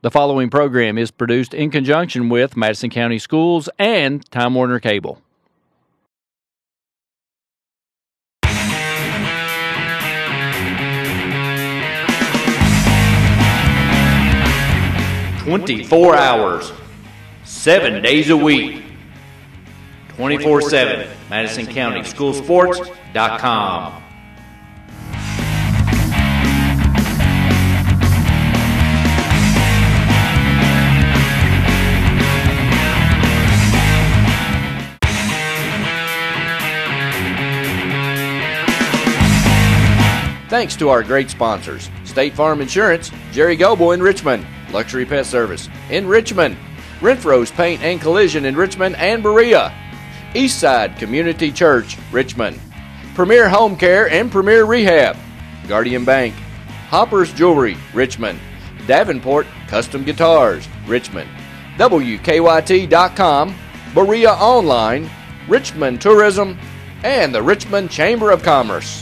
The following program is produced in conjunction with Madison County Schools and Time Warner Cable. "24 hours, 7 days a week, 24/7, MadisonCountySchoolSports.com. Thanks to our great sponsors: State Farm Insurance, Jerry Goble in Richmond, Luxury Pet Service in Richmond, Renfro's Paint and Collision in Richmond and Berea, Eastside Community Church, Richmond, Premier Home Care and Premier Rehab, Guardian Bank, Hopper's Jewelry, Richmond, Davenport Custom Guitars, Richmond, WKYT.com, Berea Online, Richmond Tourism, and the Richmond Chamber of Commerce.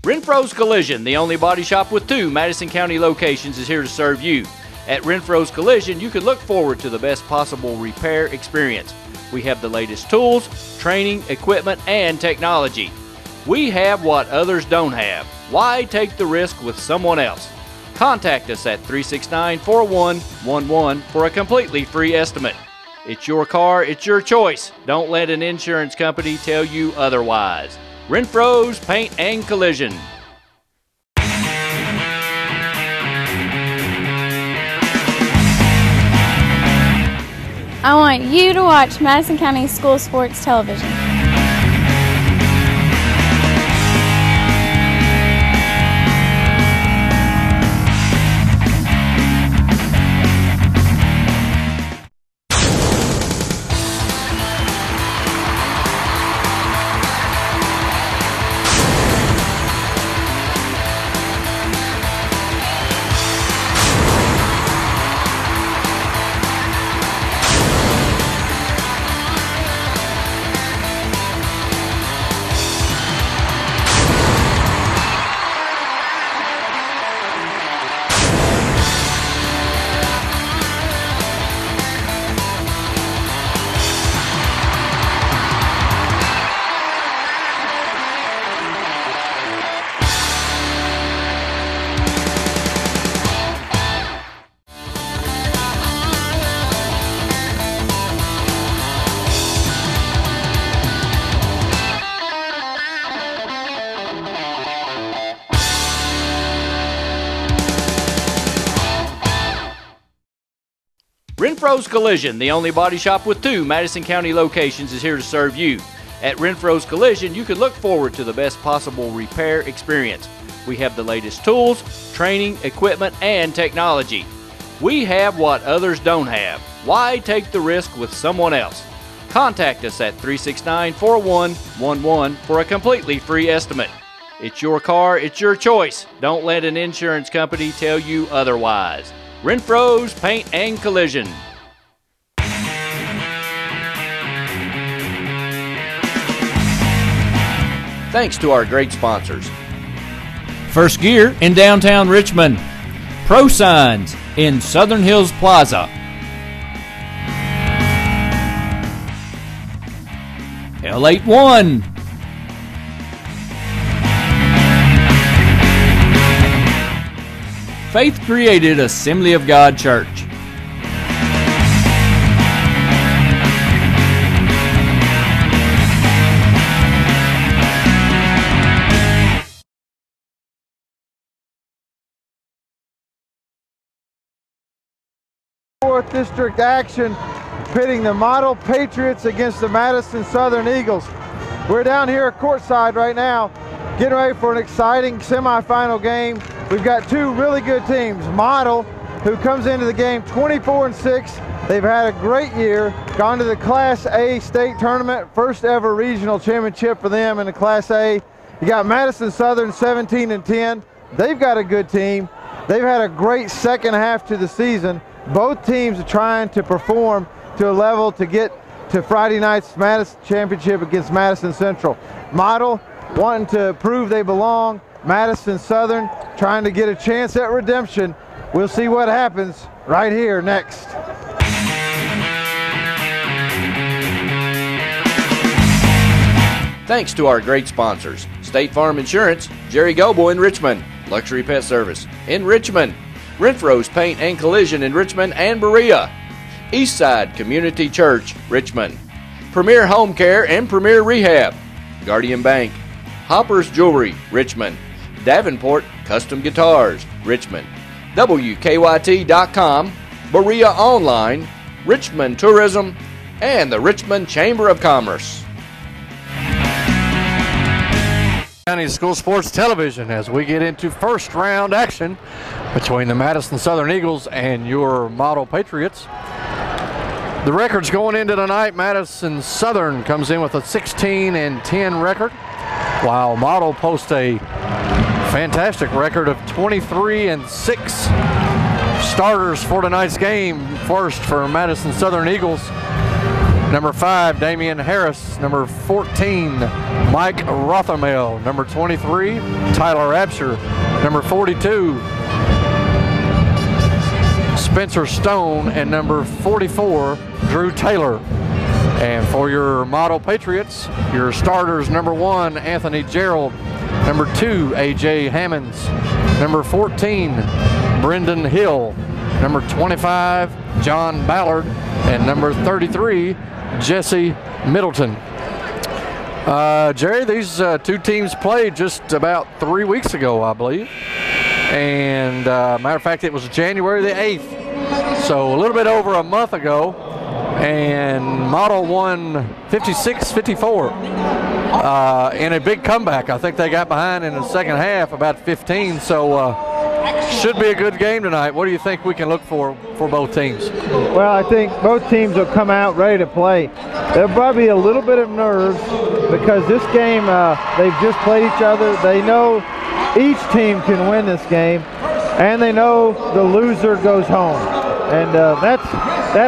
Renfro's Collision, the only body shop with 2 Madison County locations, is here to serve you. At Renfro's Collision, you can look forward to the best possible repair experience. We have the latest tools, training, equipment, and technology. We have what others don't have. Why take the risk with someone else? Contact us at 369-4111 for a completely free estimate. It's your car, it's your choice. Don't let an insurance company tell you otherwise. Renfro's Paint and Collision. I want you to watch Madison County School Sports Television. Renfro's Collision, the only body shop with 2 Madison County locations, is here to serve you. At Renfro's Collision, you can look forward to the best possible repair experience. We have the latest tools, training, equipment, and technology. We have what others don't have. Why take the risk with someone else? Contact us at 369-4111 for a completely free estimate. It's your car, it's your choice. Don't let an insurance company tell you otherwise. Renfro's Paint and Collision. Thanks to our great sponsors: First Gear in downtown Richmond, Prosigns in Southern Hills Plaza, L81, Faith Created Assembly of God Church, Fourth District action pitting the Model Patriots against the Madison Southern Eagles. We're down here courtside right now, getting ready for an exciting semifinal game. We've got 2 really good teams. Model, who comes into the game 24-6. They've had a great year, gone to the Class A state tournament, first ever regional championship for them in the Class A. You got Madison Southern 17-10. They've got a good team. They've had a great second half to the season. Both teams are trying to perform to a level to get to Friday night's Madison championship against Madison Central. Model wanting to prove they belong. Madison Southern trying to get a chance at redemption. We'll see what happens right here next. Thanks to our great sponsors: State Farm Insurance, Jerry Goble in Richmond, Luxury Pet Service in Richmond, Renfro's Paint and Collision in Richmond and Berea, Eastside Community Church, Richmond, Premier Home Care and Premier Rehab, Guardian Bank, Hopper's Jewelry, Richmond, Davenport Custom Guitars, Richmond, WKYT.com, Berea Online, Richmond Tourism, and the Richmond Chamber of Commerce. County School Sports Television as we get into first round action between the Madison Southern Eagles and your Model Patriots. The records going into tonight: Madison Southern comes in with a 16-10 record, while Model posts a fantastic record of 23-6. Starters for tonight's game: first for Madison Southern Eagles, number 5, Damian Harris. Number 14, Mike Rothermel. Number 23, Tyler Absher. Number 42, Spencer Stone. And number 44, Drew Taylor. And for your Model Patriots, your starters: number 1, Anthony Gerald. Number 2, A.J. Hammonds. Number 14, Brendan Hill. Number 25, John Ballard. And number 33, Jesse Middleton. Jerry, these two teams played just about 3 weeks ago, I believe. And matter of fact, it was January the 8th. So a little bit over a month ago. And Model won 56-54 in a big comeback. I think they got behind in the second half, about 15. So should be a good game tonight. What do you think we can look for both teams? Well, I think both teams will come out ready to play. There'll probably be a little bit of nerves because this game, they've just played each other. They know each team can win this game, and they know the loser goes home. And that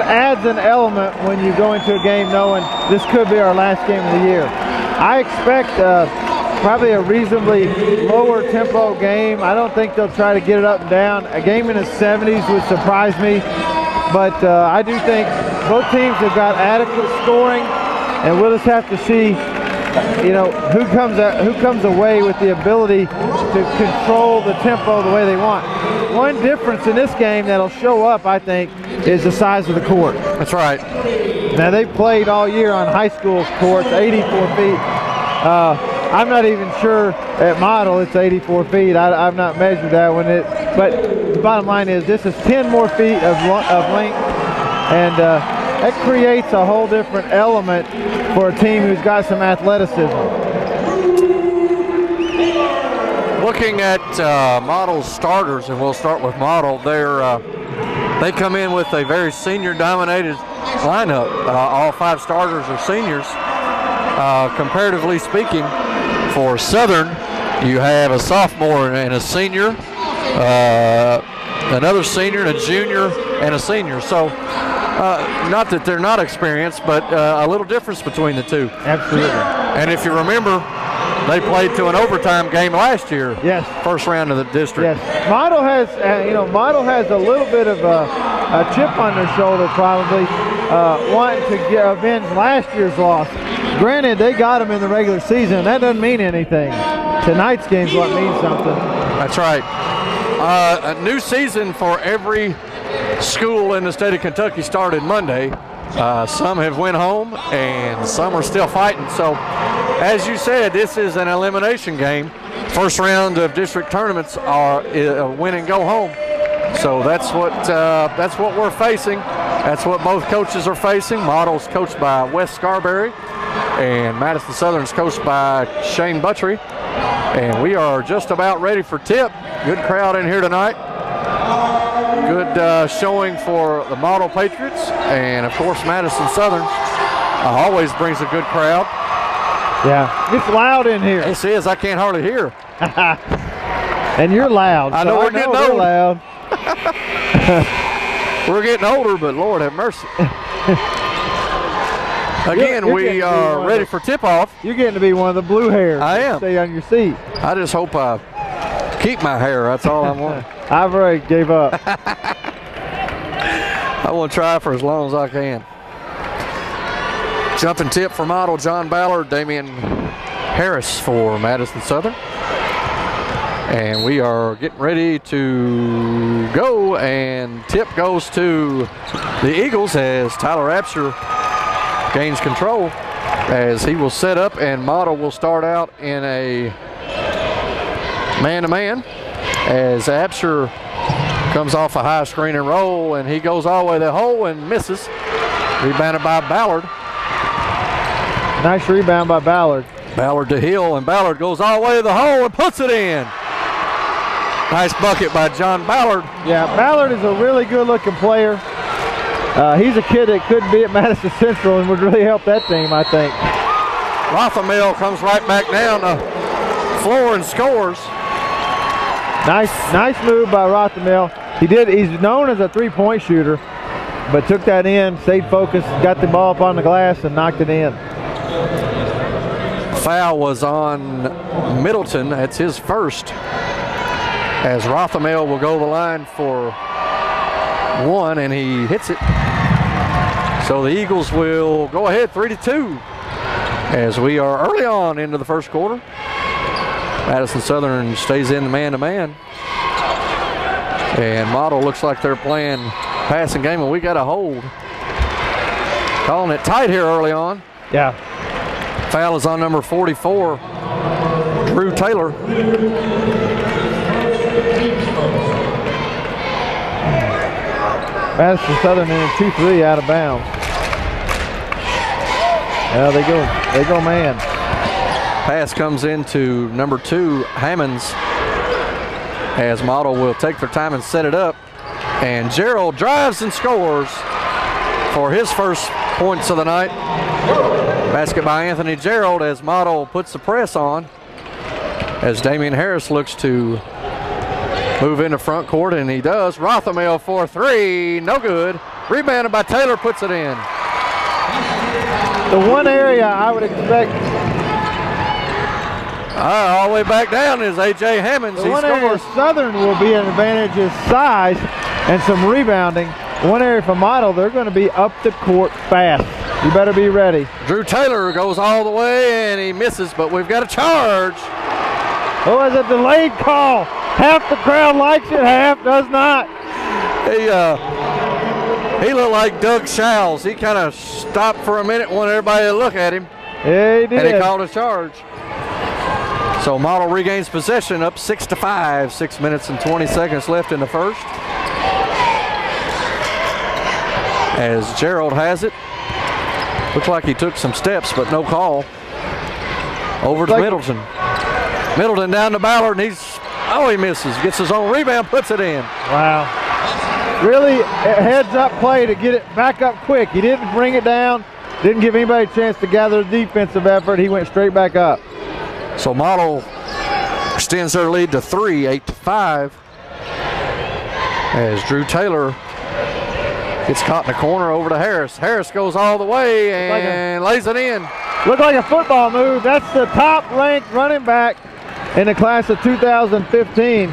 adds an element when you go into a game knowing this could be our last game of the year. I expect probably a reasonably lower tempo game. I don't think they'll try to get it up and down. A game in the 70s would surprise me, but I do think both teams have got adequate scoring, and we'll just have to see, you know, who comes away with the ability to control the tempo the way they want. One difference in this game that'll show up, I think, is the size of the court. That's right. Now, they've played all year on high school courts, 84 feet. I'm not even sure at Model it's 84 feet. I've not measured that one. But the bottom line is this is 10 more feet of length, and that creates a whole different element for a team who's got some athleticism. Looking at Model's starters, and we'll start with Model, they come in with a very senior-dominated lineup. All 5 starters are seniors. Comparatively speaking, for Southern, you have a sophomore and a senior, another senior and a junior and a senior. So not that they're not experienced, but a little difference between the two. Absolutely. And if you remember, they played to an overtime game last year. Yes. First round of the district. Yes. Model has, Model has a little bit of a chip on their shoulder, probably wanting to avenge last year's loss. Granted, they got them in the regular season. That doesn't mean anything. Tonight's game's what means something. That's right. A new season for every school in the state of Kentucky started Monday. Some have went home, and some are still fighting. So, as you said, this is an elimination game. First round of district tournaments are win and go home. So that's what we're facing. That's what both coaches are facing. Model's coached by Wes Scarberry, and Madison Southern's coached by Shane Buttrey. And we are just about ready for tip. Good crowd in here tonight. Good showing for the Model Patriots, and of course Madison Southern always brings a good crowd. Yeah, it's loud in here. Yes, it is. I can't hardly hear. And you're loud. I know we're getting old. Loud. We're getting older, but Lord have mercy. Again, we are ready for tip-off. You're getting to be one of the blue hairs. I am. Stay on your seat. I just hope I Keep my hair, that's all I want. I've already gave up. I want to try for as long as I can. Jumping tip for model John Ballard, Damian Harris for Madison Southern. And we are getting ready to go, and tip goes to the Eagles as Tyler Apsher gains control as he will set up, and model will start out in a man-to-man as Apsher comes off a high screen and roll, and he goes all the way to the hole and misses. Rebounded by Ballard. Nice rebound by Ballard. Ballard to Hill, and Ballard goes all the way to the hole and puts it in. Nice bucket by John Ballard. Yeah, Ballard is a really good-looking player. He's a kid that could be at Madison Central and would really help that team, I think. Rothamel comes right back down the floor and scores. Nice move by Rothamel. He's known as a three-point shooter, but took that in, stayed focused, got the ball up on the glass, and knocked it in. Foul was on Middleton. That's his first. As Rothamel will go to the line for one, and he hits it. So the Eagles will go ahead 3-2 as we are early on into the first quarter. Madison Southern stays in the man-to-man. And model looks like they're playing passing game, and we got a hold. Calling it tight here early on. Yeah. Foul is on number 44, Drew Taylor. Madison Southern in a 2-3 out of bounds. Yeah, they go man. Pass comes into number 2, Hammonds, as model will take their time and set it up. And Gerald drives and scores for his first points of the night. Basket by Anthony Gerald as model puts the press on. As Damian Harris looks to move into front court, and he does. Rothamel for 3, no good. Rebounded by Taylor, puts it in. The one area I would expect. All the way back down is A.J. Hammonds. The one area Southern will be an advantage is size and some rebounding. One area for model, they're going to be up the court fast. You better be ready. Drew Taylor goes all the way, and he misses, but we've got a charge. Oh, it's a delayed call. Half the crowd likes it, half does not. He looked like Doug Schowles. He kind of stopped for a minute, wanted everybody to look at him. Yeah, he did. And he called a charge. So model regains possession, up 6-5. 6 minutes and 20 seconds left in the first. As Gerald has it. Looks like he took some steps, but no call. Over to Middleton. Middleton down to Ballard, and he misses. Gets his own rebound, puts it in. Wow. Really a heads-up play to get it back up quick. He didn't bring it down, didn't give anybody a chance to gather the defensive effort. He went straight back up. So model extends their lead to 3, 8-5. As Drew Taylor gets caught in the corner over to Harris. Harris goes all the way and lays it in. Looked like a football move. That's the top-ranked running back in the class of 2015.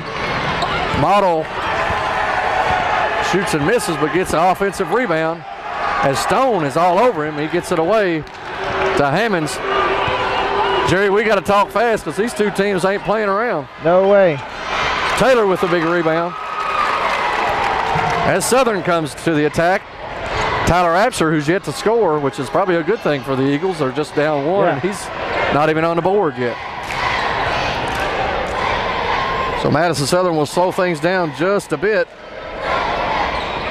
Model shoots and misses, but gets an offensive rebound. As Stone is all over him, he gets it away to Hammonds. Jerry, we got to talk fast because these two teams ain't playing around. No way. Taylor with the big rebound. As Southern comes to the attack, Tyler Apsher, who's yet to score, which is probably a good thing for the Eagles. They're just down one. Yeah. He's not even on the board yet. So Madison Southern will slow things down just a bit.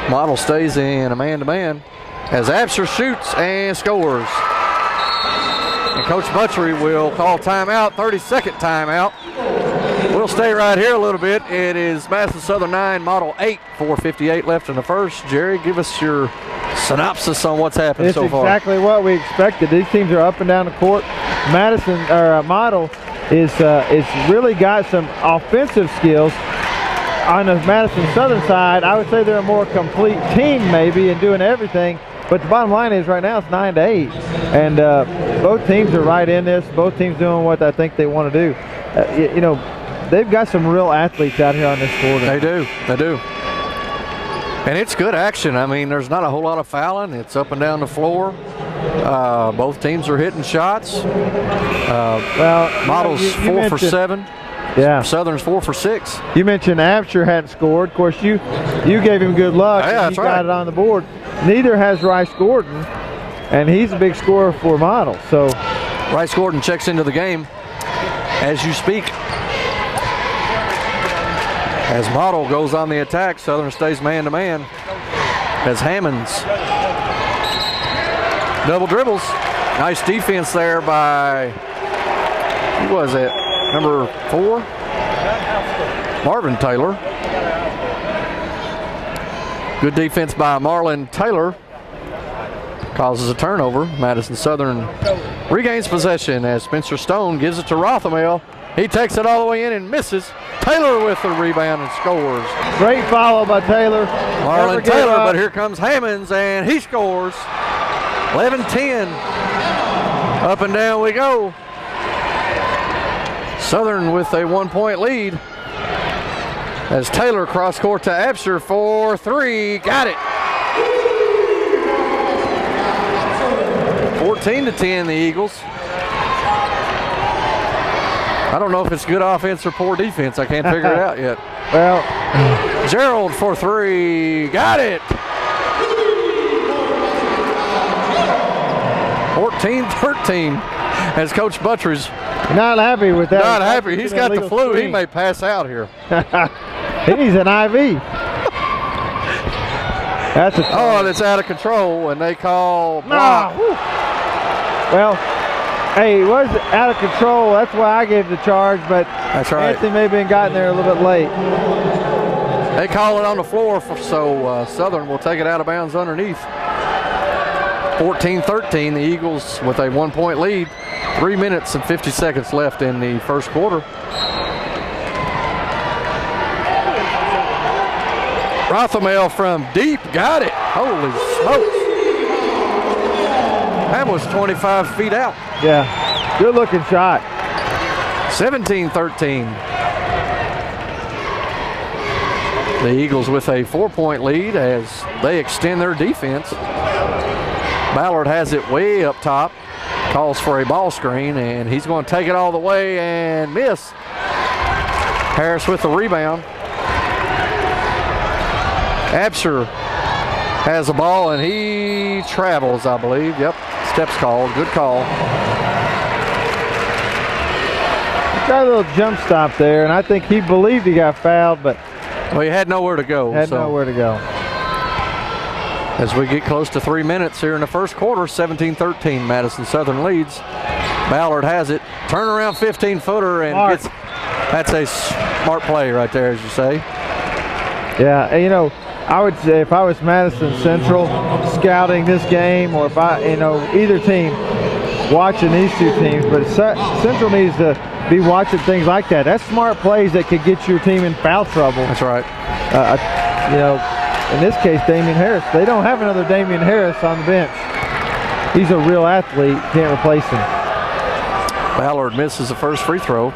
Model stays in a man-to-man as Apsher shoots and scores. And Coach Butchery will call timeout, 30-second timeout. We'll stay right here a little bit. It is Madison Southern 9, Model 8, 4:58 left in the first. Jerry, give us your synopsis on what's happened so far. It's exactly what we expected. These teams are up and down the court. Model is really got some offensive skills. On the Madison Southern side, I would say they're a more complete team maybe in doing everything. But the bottom line is right now it's 9-8. And both teams are right in this. Both teams doing what I think they want to do. they've got some real athletes out here on this court. They do. And it's good action. I mean, there's not a whole lot of fouling. It's up and down the floor. Both teams are hitting shots. Model's 4 for 7. Yeah. Southern's 4 for 6. You mentioned Absher hadn't scored. Of course, you gave him good luck. Yeah, that's he right. got it on the board. Neither has Rice Gordon, and he's a big scorer for Model. So Rice Gordon checks into the game as you speak. As Model goes on the attack, Southern stays man-to-man. As Hammonds double dribbles. Nice defense there by, who was it? Number 4? Marvin Taylor. Good defense by Marlon Taylor. Causes a turnover. Madison Southern regains possession as Spencer Stone gives it to Rothamel. He takes it all the way in and misses. Taylor with the rebound and scores. Great follow by Taylor. Marlon Taylor, but here comes Hammonds and he scores. 11-10. Up and down we go. Southern with a 1-point lead. As Taylor cross court to Absher for 3. Got it. 14-10 the Eagles. I don't know if it's good offense or poor defense. I can't figure it out yet. Well, Gerald for 3. Got it. 14-13 as Coach Buttress. not happy with that. Not happy. He's got the flu. He may pass out here. He needs an IV. That's that's out of control, and they call block. Well, hey, it was out of control. That's why I gave the charge, but That's right. Anthony may have been gotten there a little bit late. They call it on the floor, so Southern will take it out of bounds underneath. 14-13, the Eagles with a 1-point lead. 3 minutes and 50 seconds left in the first quarter. Rothamel from deep, got it. Holy smokes. That was 25 feet out. Yeah, good looking shot. 17-13. The Eagles with a 4-point lead as they extend their defense. Ballard has it way up top, calls for a ball screen, and he's going to take it all the way and miss. Harris with the rebound. Absher has the ball, and he travels, I believe. Yep, steps called. Good call. Got a little jump stop there, and I think he believed he got fouled, but well, he had nowhere to go. Had nowhere to go. As we get close to 3 minutes here in the first quarter, 17-13, Madison Southern leads. Ballard has it. Turnaround 15-footer, and gets, that's a smart play right there, as you say. Yeah, and, you know, I would say if I was Madison Central scouting this game, or if I, either team watching these two teams, but Central needs to be watching things like that. That's smart plays that could get your team in foul trouble. That's right. In this case, Damian Harris. They don't have another Damian Harris on the bench. He's a real athlete. Can't replace him. Ballard misses the first free throw.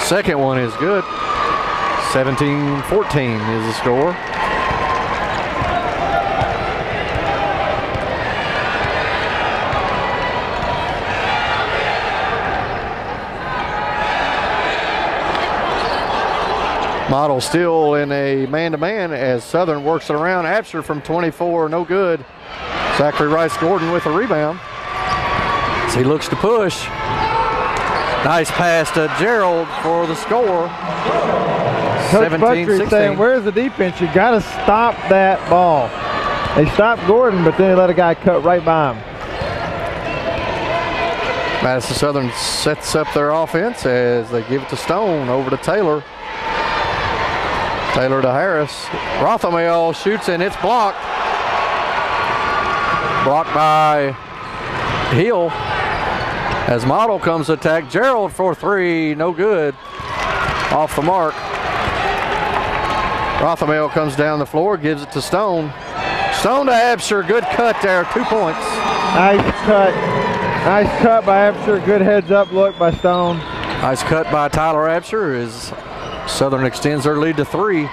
Second one is good. 17-14 is the score. Model still in a man-to-man as Southern works it around. Absher from 24, no good. Zachary Rice Gordon with a rebound. As he looks to push. Nice pass to Gerald for the score. Coach Buttress saying, where's the defense? You got to stop that ball. They stopped Gordon, but then they let a guy cut right by him. Madison Southern sets up their offense as they give it to Stone, over to Taylor. Taylor to Harris. Rothamel shoots, and it's blocked. Blocked by Hill. As Model comes to attack, Gerald for 3, no good. Off the mark. Rothamel comes down the floor, gives it to Stone. Stone to Absher, good cut there, 2 points. Nice cut. Nice cut by Absher. Good heads up look by Stone. Nice cut by Tyler Absher as Southern extends their lead to 3.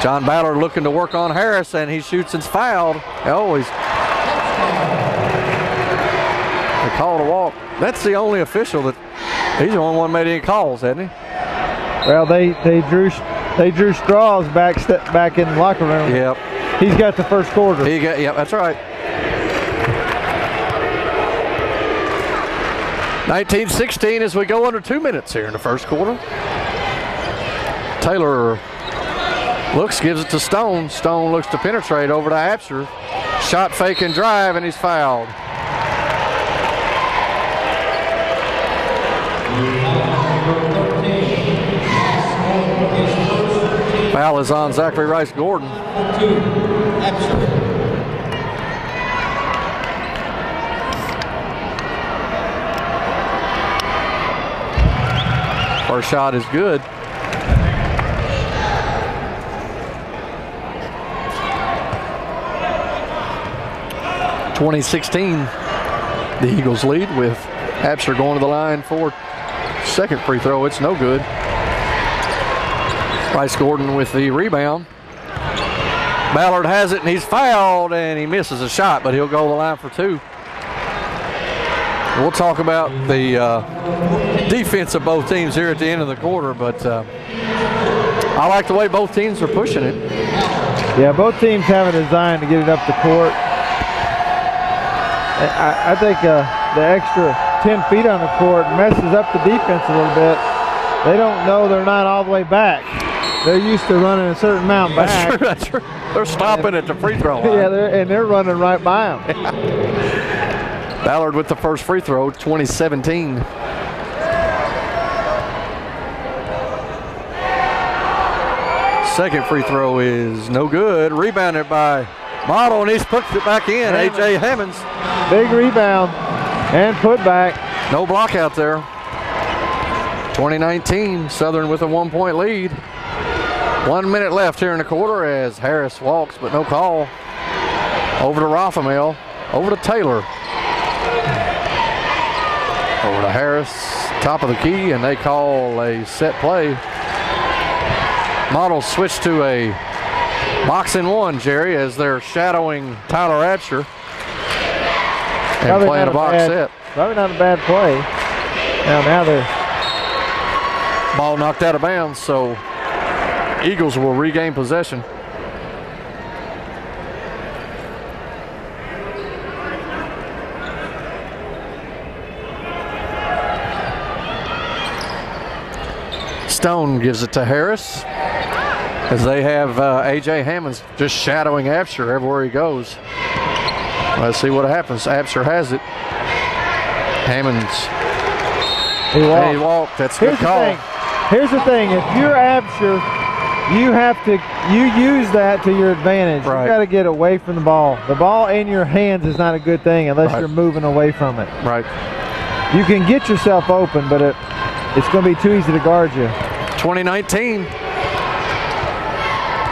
John Ballard looking to work on Harris, and he shoots and's fouled. Always. They called a walk. That's the only official that he's the only one made any calls, hasn't he? Well, they drew straws back in the locker room. Yep. He's got the first quarter. Yep, that's right. 19-16 as we go under 2 minutes here in the first quarter. Taylor looks, gives it to Stone. Stone looks to penetrate over to Absher. Shot fake and drive, and he's fouled. Foul is on Zachary Rice Gordon. First shot is good. (2016) the Eagles lead with Absher going to the line for second free throw. It's no good. Rice Gordon with the rebound. Ballard has it and he's fouled and he misses a shot, but he'll go to the line for 2. We'll talk about the defense of both teams here at the end of the quarter, but I like the way both teams are pushing it. Yeah, both teams have a design to get it up the court. I think the extra 10 feet on the court messes up the defense a little bit. They don't know they're not all the way back. They're used to running a certain amount back. That's true. They're stopping at the free throw line. Yeah, they're running right by them. Ballard with the first free throw, 2017. Second free throw is no good. Rebounded by Model, and he's put it back in. A.J. Hammonds. Big rebound and put back. No block out there. 2019, Southern with a 1-point lead. 1 minute left here in the quarter as Harris walks, but no call. Over to Rothamel, over to Taylor. Over to Harris, top of the key, and they call a set play. Models switch to a box and 1, Jerry, as they're shadowing Tyler Absher and probably playing a box set. Probably not a bad play. Now they're ball knocked out of bounds, so Eagles will regain possession. Stone gives it to Harris as they have A.J. Hammonds just shadowing Absher everywhere he goes. Let's see what happens. Absher has it. Hammonds. He walked. That's a good call. Here's the thing. If you're Absher, you use that to your advantage. Right. You got to get away from the ball. The ball in your hands is not a good thing unless you're moving away from it. Right. You can get yourself open, but it's going to be too easy to guard you. 2019.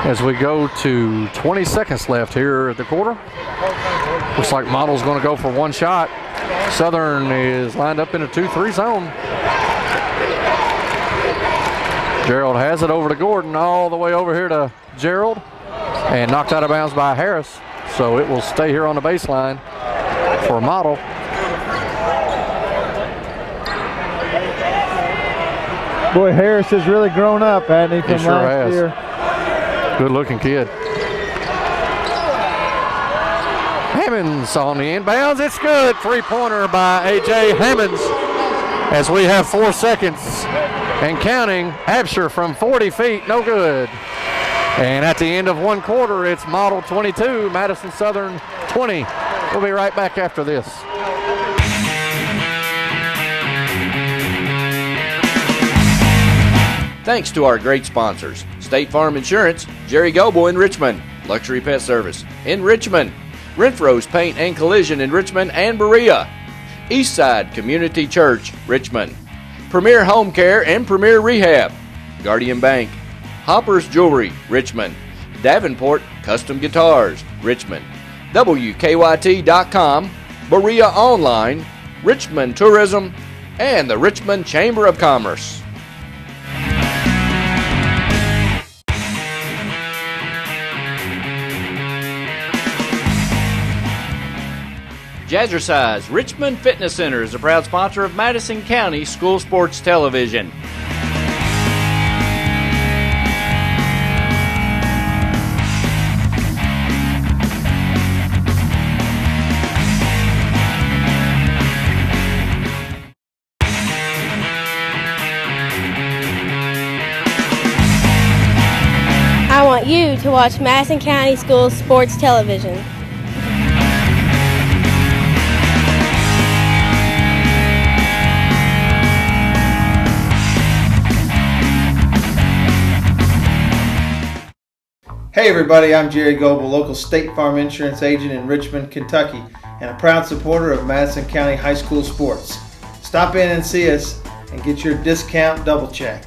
As we go to 20 seconds left here at the quarter. Looks like Model's going to go for one shot. Southern is lined up in a 2-3 zone. Gerald has it over to Gordon, all the way over here to Gerald, and knocked out of bounds by Harris. So it will stay here on the baseline for Model. Boy, Harris has really grown up, hasn't he, from last year? Good looking kid. Hammonds on the inbounds. It's good. 3-pointer by A.J. Hammonds as we have 4 seconds and counting. Absher from 40 feet, no good. And at the end of 1 quarter, it's Model 22, Madison Southern 20. We'll be right back after this. Thanks to our great sponsors: State Farm Insurance, Jerry Goble in Richmond, Luxury Pet Service in Richmond, Renfro's Paint and Collision in Richmond and Berea, Eastside Community Church, Richmond, Premier Home Care and Premier Rehab, Guardian Bank, Hopper's Jewelry, Richmond, Davenport Custom Guitars, Richmond, WKYT.com, Berea Online, Richmond Tourism, and the Richmond Chamber of Commerce. Jazzercise Richmond Fitness Center is a proud sponsor of Madison County School Sports Television. I want you to watch Madison County School Sports Television. Hey everybody, I'm Jerry Goebel, local State Farm Insurance agent in Richmond, Kentucky, and a proud supporter of Madison County High School sports. Stop in and see us and get your discount double check.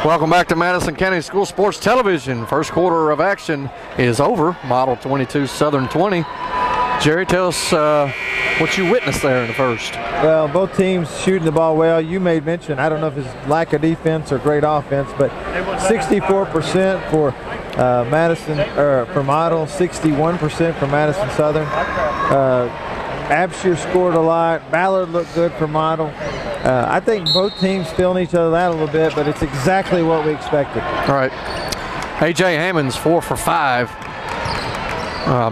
Welcome back to Madison County School Sports Television. First quarter of action is over. Model 22, Southern 20. Jerry, tell us what you witnessed there in the first. Well, both teams shooting the ball well. You made mention, I don't know if it's lack of defense or great offense, but 64% for Madison, or for Model, 61% for Madison Southern. Absher scored a lot. Ballard looked good for Model. I think both teams feeling each other out a little bit, but it's exactly what we expected. All right. A.J. Hammonds 4 for 5.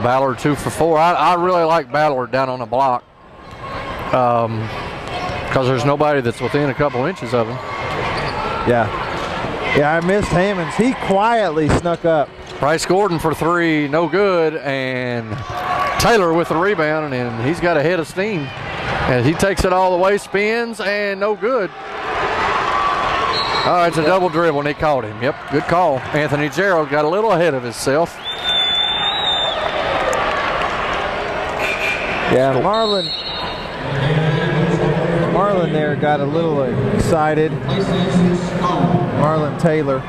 Ballard 2 for 4. I really like Ballard down on the block because there's nobody that's within a couple inches of him. Yeah, I missed Hammonds. He quietly snuck up. Bryce Gordon for 3, no good, and Taylor with the rebound, and he's got a head of steam. And he takes it all the way, spins, and no good. Oh, it's a double dribble, and he caught him. Yep, good call. Anthony Gerald got a little ahead of himself. Yeah, Marlon there got a little excited. Marlon Taylor.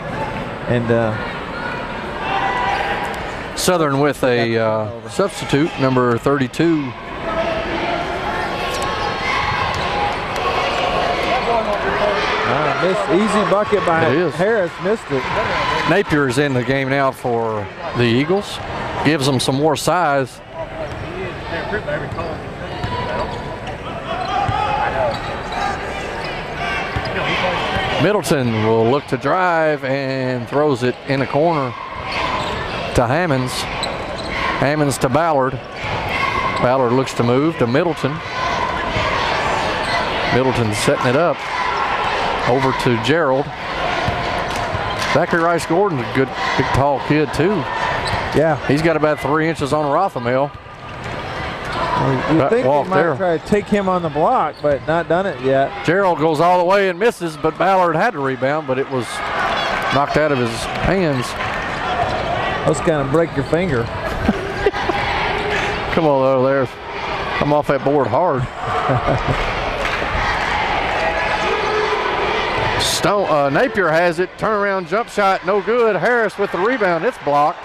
And Southern with a substitute, number 32. Easy bucket by Harris, missed it. Napier's in the game now for the Eagles. Gives them some more size. Middleton will look to drive and throws it in the corner to Hammonds. Hammonds to Ballard. Ballard looks to move to Middleton. Middleton setting it up. Over to Gerald. Zachary Rice Gordon's a good, big, tall kid, too. Yeah. He's got about 3 inches on Rothamel. You think he might try to take him on the block, but not done it yet. Gerald goes all the way and misses, but Ballard had to rebound, but it was knocked out of his hands. Let's kind of break your finger. Come on, though, there. I'm off that board hard. Napier has it. Turnaround jump shot, no good. Harris with the rebound. It's blocked.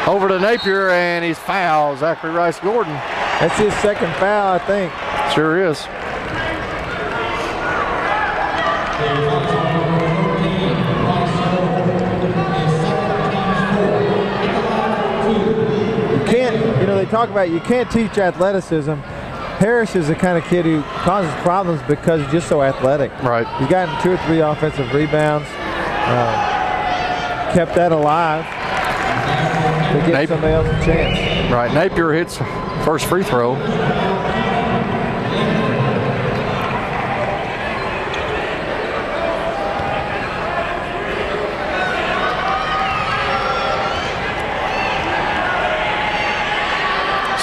Over to Napier, and he's fouled. Zachary Rice Gordon. That's his second foul, I think. Sure is. You can't, they talk about you can't teach athleticism. Harris is the kind of kid who causes problems because he's just so athletic. Right. He's gotten 2 or 3 offensive rebounds, kept that alive to give somebody else a chance. Right. Napier hits first free throw.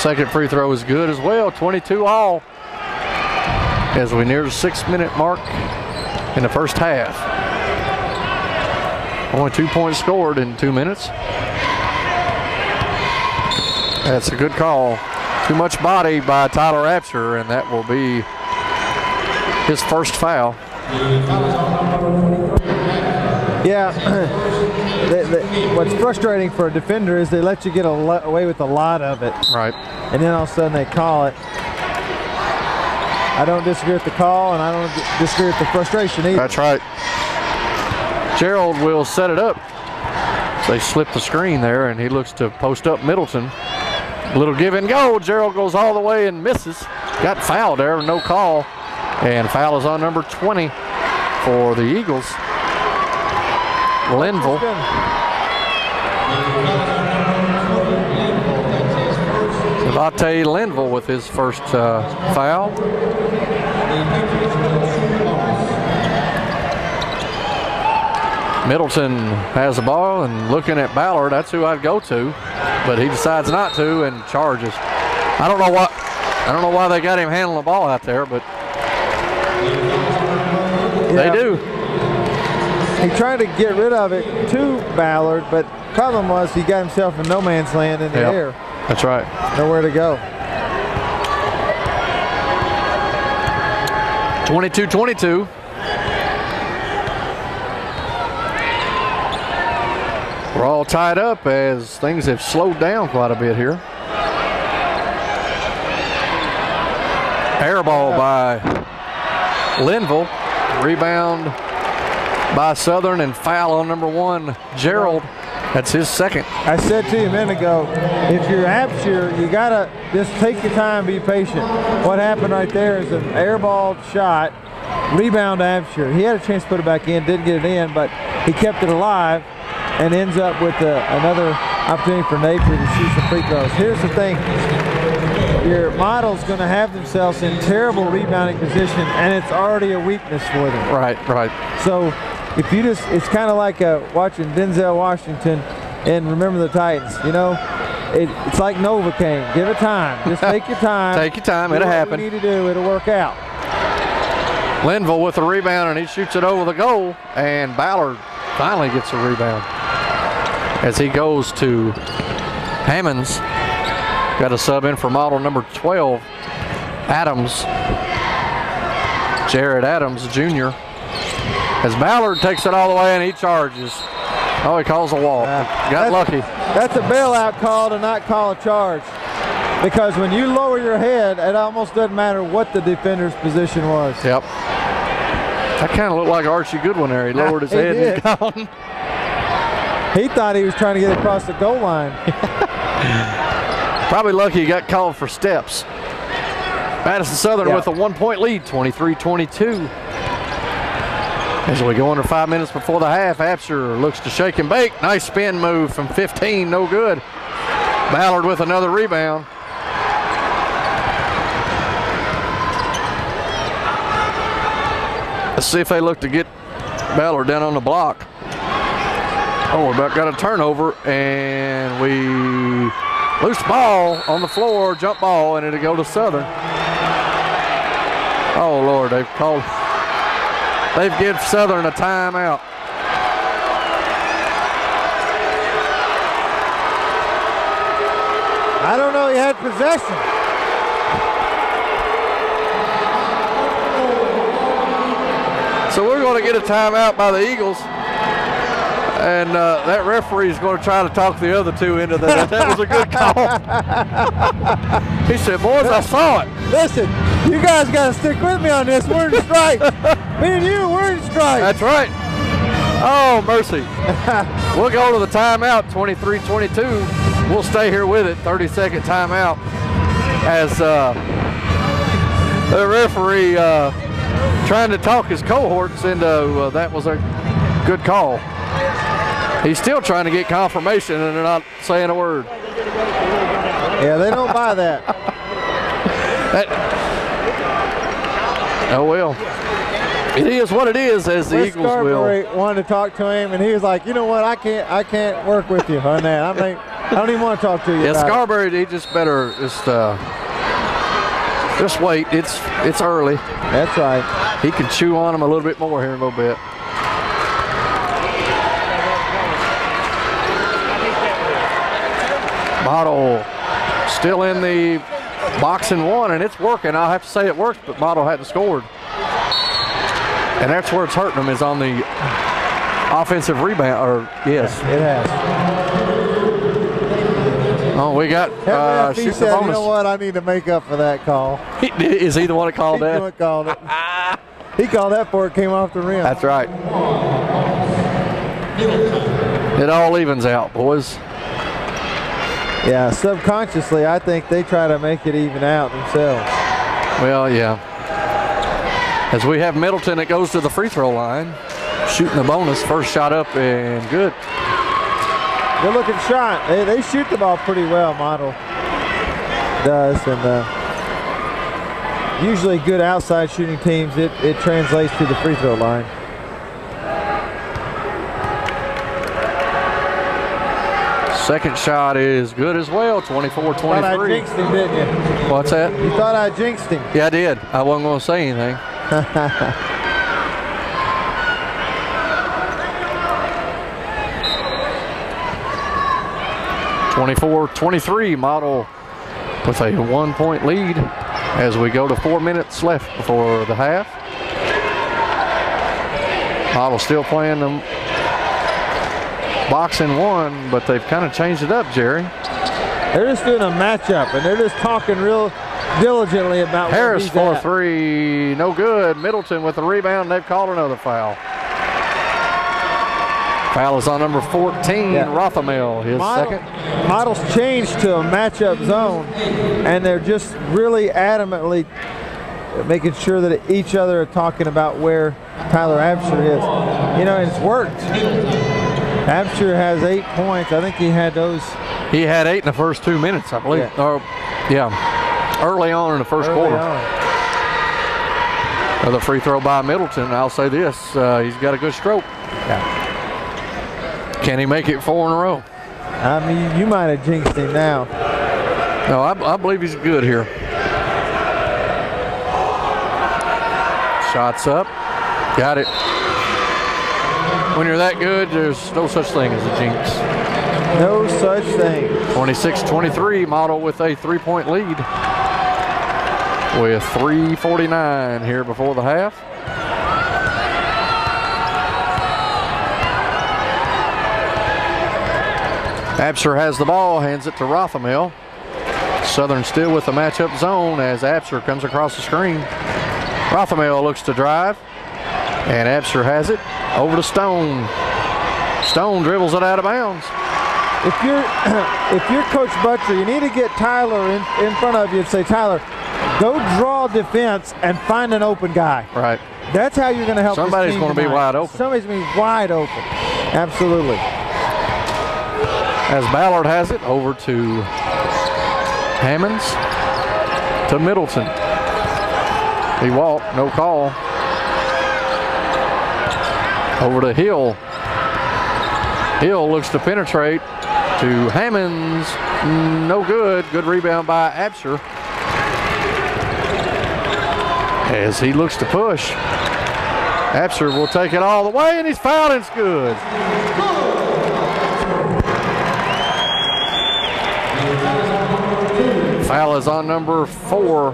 Second free throw is good as well, 22 all, as we near the 6-minute mark in the first half. Only 2 points scored in 2 minutes. That's a good call. Too much body by Tyler Apsher, and that will be his first foul. Yeah, what's frustrating for a defender is they let you get away with a lot of it. Right. And then all of a sudden they call it. I don't disagree with the call, and I don't disagree with the frustration either. That's right. Gerald will set it up. So they slip the screen there, and he looks to post up Middleton. A little give and go. Gerald goes all the way and misses. Got fouled there, no call. And foul is on number 20 for the Eagles. Linville. Devontae Linville with his first foul. Middleton has the ball and looking at Ballard. That's who I'd go to, but he decides not to and charges. I don't know why they got him handling the ball out there, but they do. He tried to get rid of it to Ballard, but problem was he got himself in no man's land in the air. That's right. Nowhere to go. 22-22. We're all tied up as things have slowed down quite a bit here. Air ball by Linville. Rebound by Southern and foul on number 1, Gerald. That's his second. I said to you a minute ago, if you're Apsher, you gotta just take your time, be patient. What happened right there is an airball shot, rebound to Apsher. He had a chance to put it back in, didn't get it in, but he kept it alive and ends up with another opportunity for Napier to shoot some free throws. Here's the thing. Your model's going to have themselves in terrible rebounding position, and it's already a weakness for them. Right, right. So if you just, it's kind of like watching Denzel Washington and Remember the Titans. You know, it's like Novocaine. Give it time. Just take your time. Take your time. It'll happen. What you need to do, it'll work out. Linville with the rebound, and he shoots it over the goal, and Ballard finally gets a rebound as he goes to Hammonds. Got a sub in for model number 12, Adams. Jared Adams, Jr. As Ballard takes it all the way and he charges. Oh, he calls a walk. Got lucky. That's a bailout call to not call a charge. Because when you lower your head, it almost doesn't matter what the defender's position was. Yep. That kind of looked like Archie Goodwin there. He lowered his head and gone. He thought he was trying to get across the goal line. Probably lucky he got called for steps. Madison Southern with a 1-point lead, 23-22. As we go under 5 minutes before the half, Apsher looks to shake and bake. Nice spin move from 15, no good. Ballard with another rebound. Let's see if they look to get Ballard down on the block. Oh, we about got a turnover, and we loose ball on the floor, jump ball, and it'll go to Southern. Oh, Lord, they've given Southern a timeout. I don't know, he had possession. So we're going to get a timeout by the Eagles. And that referee is going to try to talk the other two into that. That was a good call. He said, boys, I saw it. Listen, you guys got to stick with me on this. We're in strike. Me and you, we're in strike. That's right. Oh, mercy. We'll go to the timeout, 23-22. We'll stay here with it, 30-second timeout. As the referee trying to talk his cohorts into that was a good call. He's still trying to get confirmation, and they're not saying a word. Yeah, they don't buy that. Oh, well. It is what it is, as the Eagles will. Wanted to talk to him, and he was like, you know what, I can't work with you on that. I mean, I don't even want to talk to you. Yeah, about Scarberry, he just better just wait. It's early. That's right. He can chew on him a little bit more here in a little bit. Model still in the box and one, and it's working. I'll have to say it works, but Model hadn't scored. And that's where it's hurting them, is on the offensive rebound, or yes. It has. Oh, we got he said, you know what, I need to make up for that call. Is he the one that called that? He's the one that called it. He called that before it came off the rim. That's right. It all evens out, boys. Yeah, subconsciously, I think they try to make it even out themselves. Well, yeah. As we have Middleton that goes to the free throw line, shooting the bonus, first shot up and good. Good looking shot. They shoot the ball pretty well, Model does, and usually good outside shooting teams, it translates to the free throw line. Second shot is good as well, 24-23. Thought I jinxed him, didn't you? What's that? You thought I jinxed him. Yeah, I did. I wasn't going to say anything. 24-23, Model with a 1-point lead as we go to 4 minutes left before the half. Model still playing them box and one, but they've kind of changed it up, Jerry. They're just doing a matchup, and they're just talking real diligently about Harris where he's for three, no good. Middleton with the rebound, they've called another foul. Foul is on number 14, yeah. Rothamel, his second. Model's changed to a matchup zone, and they're just really adamantly making sure that each other are talking about where Tyler Absher is. You know, and it's worked. Absher has 8 points. I think he had those. He had 8 in the first 2 minutes, I believe. Yeah. Early on in the first quarter. Another free throw by Middleton. I'll say this, he's got a good stroke. Yeah. Can he make it 4 in a row? I mean, you might have jinxed him now. No, I believe he's good here. Shots up. Got it. When you're that good, there's no such thing as a jinx. No such thing. 26-23, Model with a 3-point lead. With 3:49 here before the half. Absher has the ball, hands it to Rothamel. Southern still with the matchup zone as Absher comes across the screen. Rothamel looks to drive, and Absher has it over to Stone. Stone dribbles it out of bounds. If you're Coach Butcher, you need to get Tyler in front of you and say, Tyler, go draw defense and find an open guy. Right. That's how you're going to help. Somebody's going to be wide open. Somebody's going to be wide open. Absolutely. As Ballard has it over to Hammonds to Middleton. He walked, no call. Over to Hill. Hill looks to penetrate to Hammonds. No good. Good rebound by Absher. As he looks to push. Absher will take it all the way, and he's fouled, and it's good. Foul is on number 4.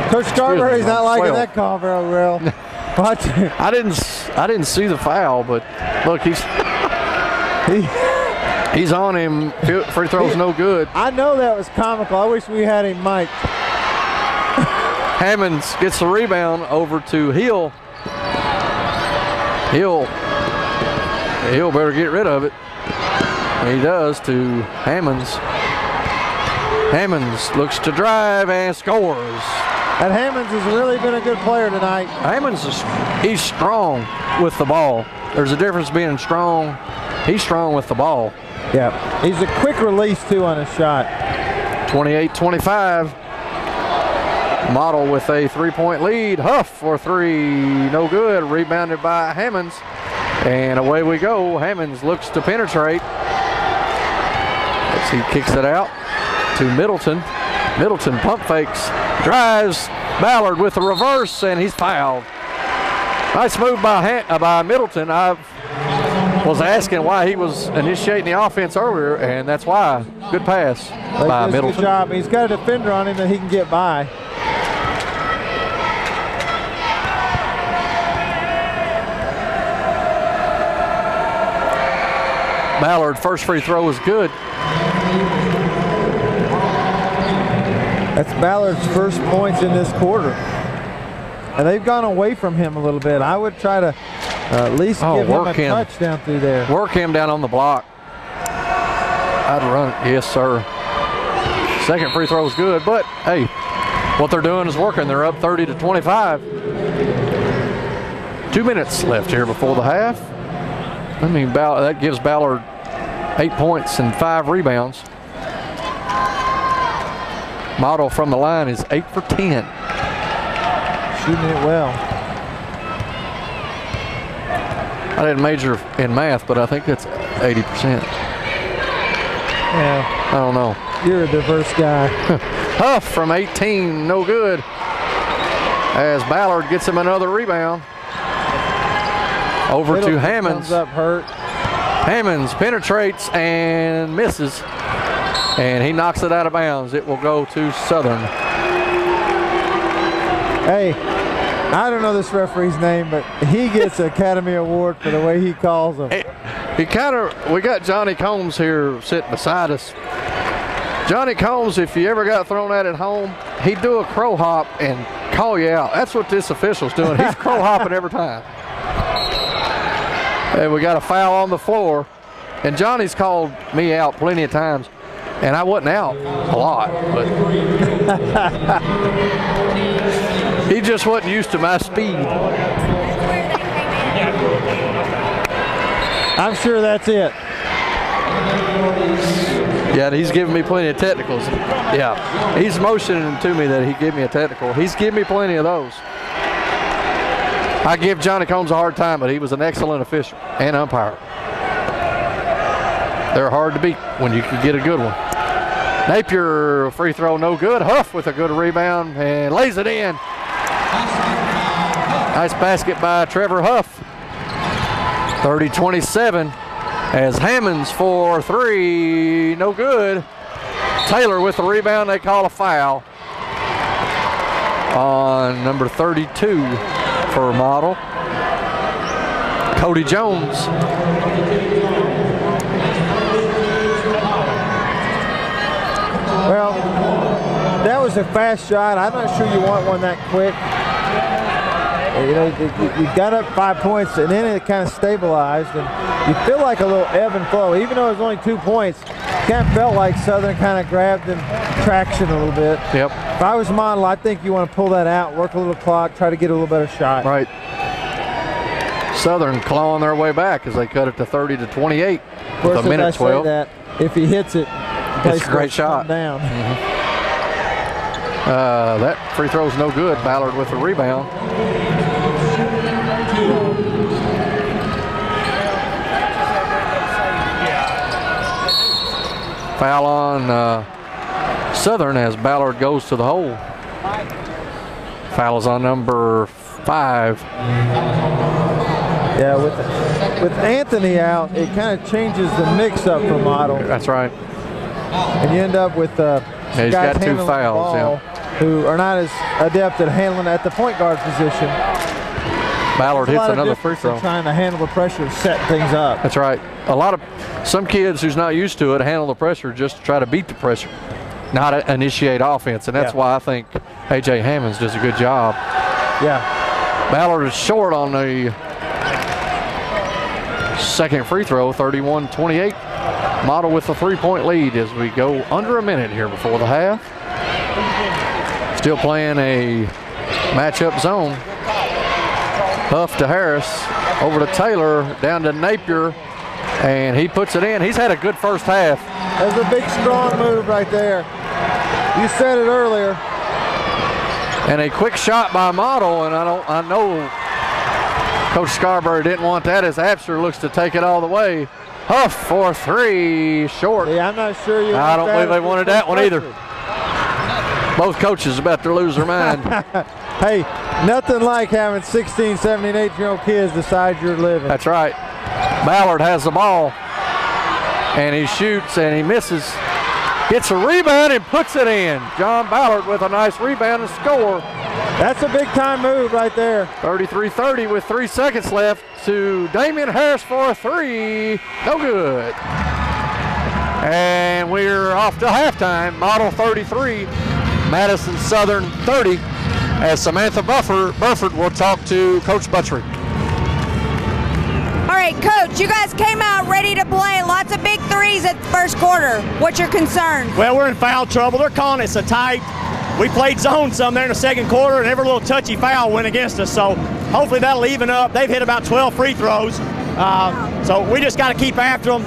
Coach Scarberry's not liking that call very well. Watch. I didn't see the foul, but look, he's on him. Free throw's no good. I know that was comical. I wish we had him mic'd. Hammonds gets the rebound over to Hill. Hill better get rid of it. He does to Hammonds. Hammonds looks to drive and scores. And Hammonds has really been a good player tonight. Hammonds, he's strong with the ball. There's a difference being strong. He's strong with the ball. Yeah, he's a quick release too on his shot. 28-25. Model with a 3-point lead. Huff for 3, no good. Rebounded by Hammonds. And away we go. Hammonds looks to penetrate. As he kicks it out to Middleton. Middleton pump fakes, drives. Ballard with the reverse, and he's fouled. Nice move by Middleton. I was asking why he was initiating the offense earlier, and that's why. Good pass by Middleton. Good job. He's got a defender on him that he can get by. Ballard, first free throw is good. That's Ballard's first points in this quarter. And they've gone away from him a little bit. I would try to at least give him a touchdown through there. Work him down on the block. I'd run it. Yes, sir. Second free throw is good, but hey, what they're doing is working. They're up 30-25. 2 minutes left here before the half. I mean, that gives Ballard 8 points and 5 rebounds. Model from the line is 8 for 10. Shooting it well. I didn't major in math, but I think that's 80%. Yeah. I don't know. You're a diverse guy. Huff from 18, no good. As Ballard gets him another rebound. Over to Hammonds. Comes up hurt. Hammonds penetrates and misses. And he knocks it out of bounds. It will go to Southern. Hey, I don't know this referee's name, but he gets an Academy Award for the way he calls them. We got Johnny Combs here sitting beside us. Johnny Combs, if you ever got thrown at home, he'd do a crow hop and call you out. That's what this official's doing. He's crow hopping every time. And we got a foul on the floor. And Johnny's called me out plenty of times. And I wasn't out a lot, but he just wasn't used to my speed. I'm sure that's it. Yeah, he's giving me plenty of technicals. Yeah, he's motioning to me that he give me a technical. He's giving me plenty of those. I give Johnny Combs a hard time, but he was an excellent official and umpire. They're hard to beat when you can get a good one. Napier, free throw, no good. Huff with a good rebound and lays it in. Nice basket by Trevor Huff. 30-27 as Hammonds for three, no good. Taylor with the rebound, they call a foul on number 32 for Model. Cody Jones. Well, that was a fast shot. I'm not sure you want one that quick. You know, you got up 5 points, and then it kind of stabilized, and you feel like a little ebb and flow. Even though it was only 2 points, it kind of felt like Southern kind of grabbed in traction a little bit. Yep. If I was Model, I think you want to pull that out, work a little clock, try to get a little better shot. Right. Southern clawing their way back as they cut it to 30-28 with a minute 12. That, if he hits it, it's a great shot. Down. That free throw's no good. Ballard with the rebound. Foul on Southern as Ballard goes to the hole. Foul is on number 5. Yeah, with Anthony out, it kind of changes the mix-up for Model. That's right. And you end up with he's got 2 fouls, who are not as adept at handling at the point guard position. Ballard hits another free throw. Trying to handle the pressure, set things up. That's right. Some kids who's not used to it handle the pressure just to try to beat the pressure, not initiate offense, and that's why I think A.J. Hammonds does a good job. Yeah. Ballard is short on the second free throw, 31-28. Model with a 3-point lead as we go under a minute here before the half. Still playing a matchup zone. Huff to Harris, over to Taylor, down to Napier, and he puts it in. He's had a good first half. That's a big, strong move right there. You said it earlier. And a quick shot by Model, and I know Coach Scarborough didn't want that as Absher looks to take it all the way. Huff for three, short. Yeah, I'm not sure you. I don't believe they wanted that one either. Both coaches about to lose their mind. Hey, nothing like having 16, 17, 18-year-old kids decide you're living. That's right. Ballard has the ball, and he shoots and he misses. Gets a rebound and puts it in. John Ballard with a nice rebound and score. That's a big-time move right there. 33-30 with 3 seconds left to Damian Harris for a three. No good. And we're off to halftime. Model 33, Madison Southern 30, as Samantha Burford will talk to Coach Butchery. All right, Coach, you guys came out ready to play. Lots of big threes at the first quarter. What's your concern? Well, we're in foul trouble. They're calling it so tight. We played zone some there in the second quarter, and every little touchy foul went against us. So hopefully that'll even up. They've hit about 12 free throws. So we just got to keep after them.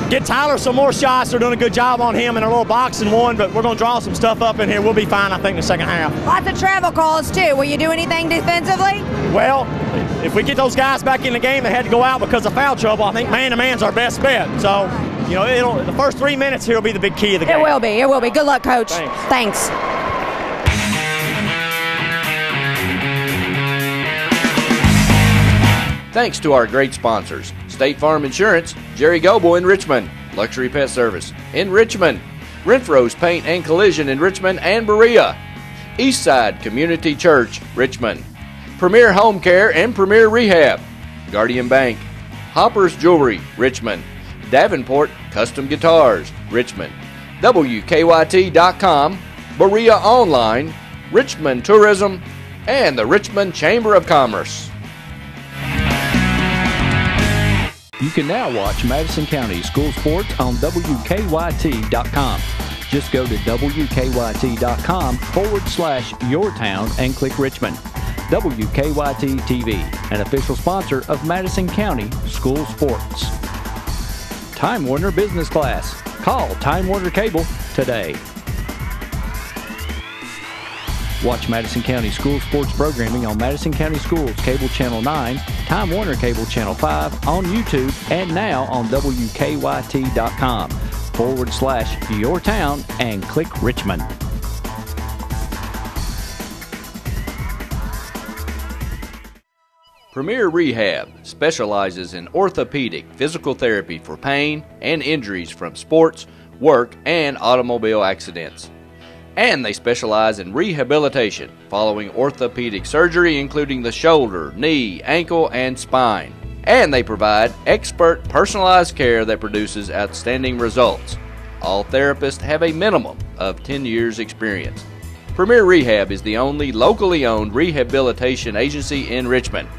Get Tyler some more shots. They're doing a good job on him in a little boxing one, but we're going to draw some stuff up in here. We'll be fine, I think, in the second half. Lots of travel calls, too. Will you do anything defensively? Well, if we get those guys back in the game that had to go out because of foul trouble, I think man-to-man's our best bet. So, you know, the first 3 minutes here will be the big key of the game. It will be. It will be. Good luck, Coach. Thanks. Thanks to our great sponsors: State Farm Insurance, Jerry Goble in Richmond, Luxury Pet Service in Richmond, Renfro's Paint and Collision in Richmond and Berea, Eastside Community Church, Richmond, Premier Home Care and Premier Rehab, Guardian Bank, Hopper's Jewelry, Richmond, Davenport Custom Guitars, Richmond, WKYT.com, Berea Online, Richmond Tourism, and the Richmond Chamber of Commerce. You can now watch Madison County School Sports on WKYT.com. Just go to WKYT.com/yourtown and click Richmond. WKYT TV, an official sponsor of Madison County School Sports. Time Warner Business Class. Call Time Warner Cable today. Watch Madison County School Sports programming on Madison County Schools Cable Channel 9, Time Warner Cable Channel 5, on YouTube, and now on WKYT.com/yourtown and click Richmond. Premier Rehab specializes in orthopedic physical therapy for pain and injuries from sports, work, and automobile accidents. And they specialize in rehabilitation following orthopedic surgery, including the shoulder, knee, ankle, and spine. And they provide expert personalized care that produces outstanding results. All therapists have a minimum of 10 years experience. Premier Rehab is the only locally owned rehabilitation agency in Richmond.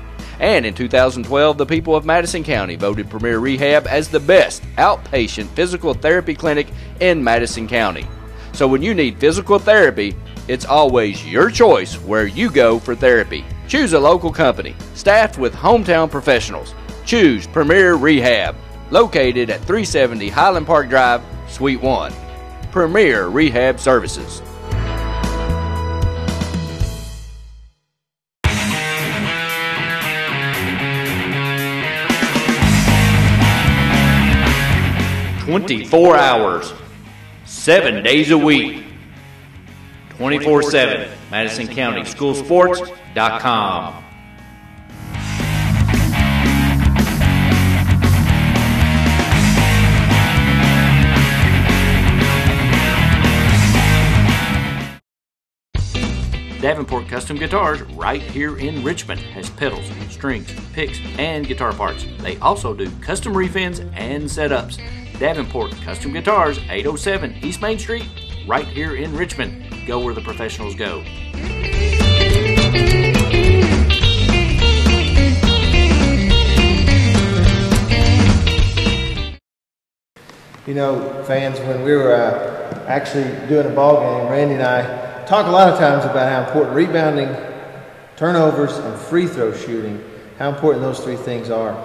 And in 2012, the people of Madison County voted Premier Rehab as the best outpatient physical therapy clinic in Madison County. So when you need physical therapy, it's always your choice where you go for therapy. Choose a local company, staffed with hometown professionals. Choose Premier Rehab, located at 370 Highland Park Drive, Suite 1. Premier Rehab Services. "24 hours, 7 days a week, 24/7, MadisonCountySchoolSports.com. Davenport Custom Guitars, right here in Richmond, has pedals, strings, picks, and guitar parts. They also do custom refins and setups. Davenport Custom Guitars, 807 East Main Street, right here in Richmond. Go where the professionals go. You know, fans, when we were actually doing a ball game, Randy and I talk a lot of times about how important rebounding, turnovers, and free throw shooting, how important those three things are.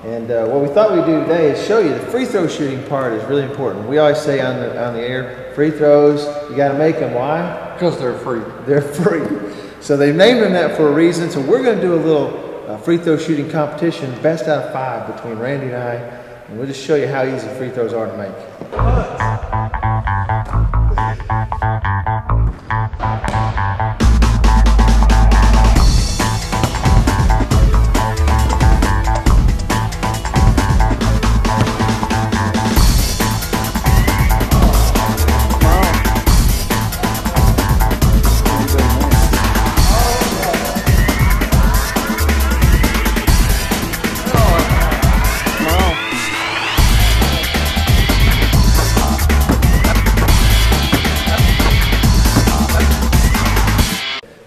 And what we thought we'd do today is show you the free throw shooting part is really important. We always say on the air, free throws, you got to make them. Why? Because they're free. They're free. So they've named them that for a reason. So we're going to do a little free throw shooting competition, best out of 5 between Randy and I, and we'll just show you how easy free throws are to make.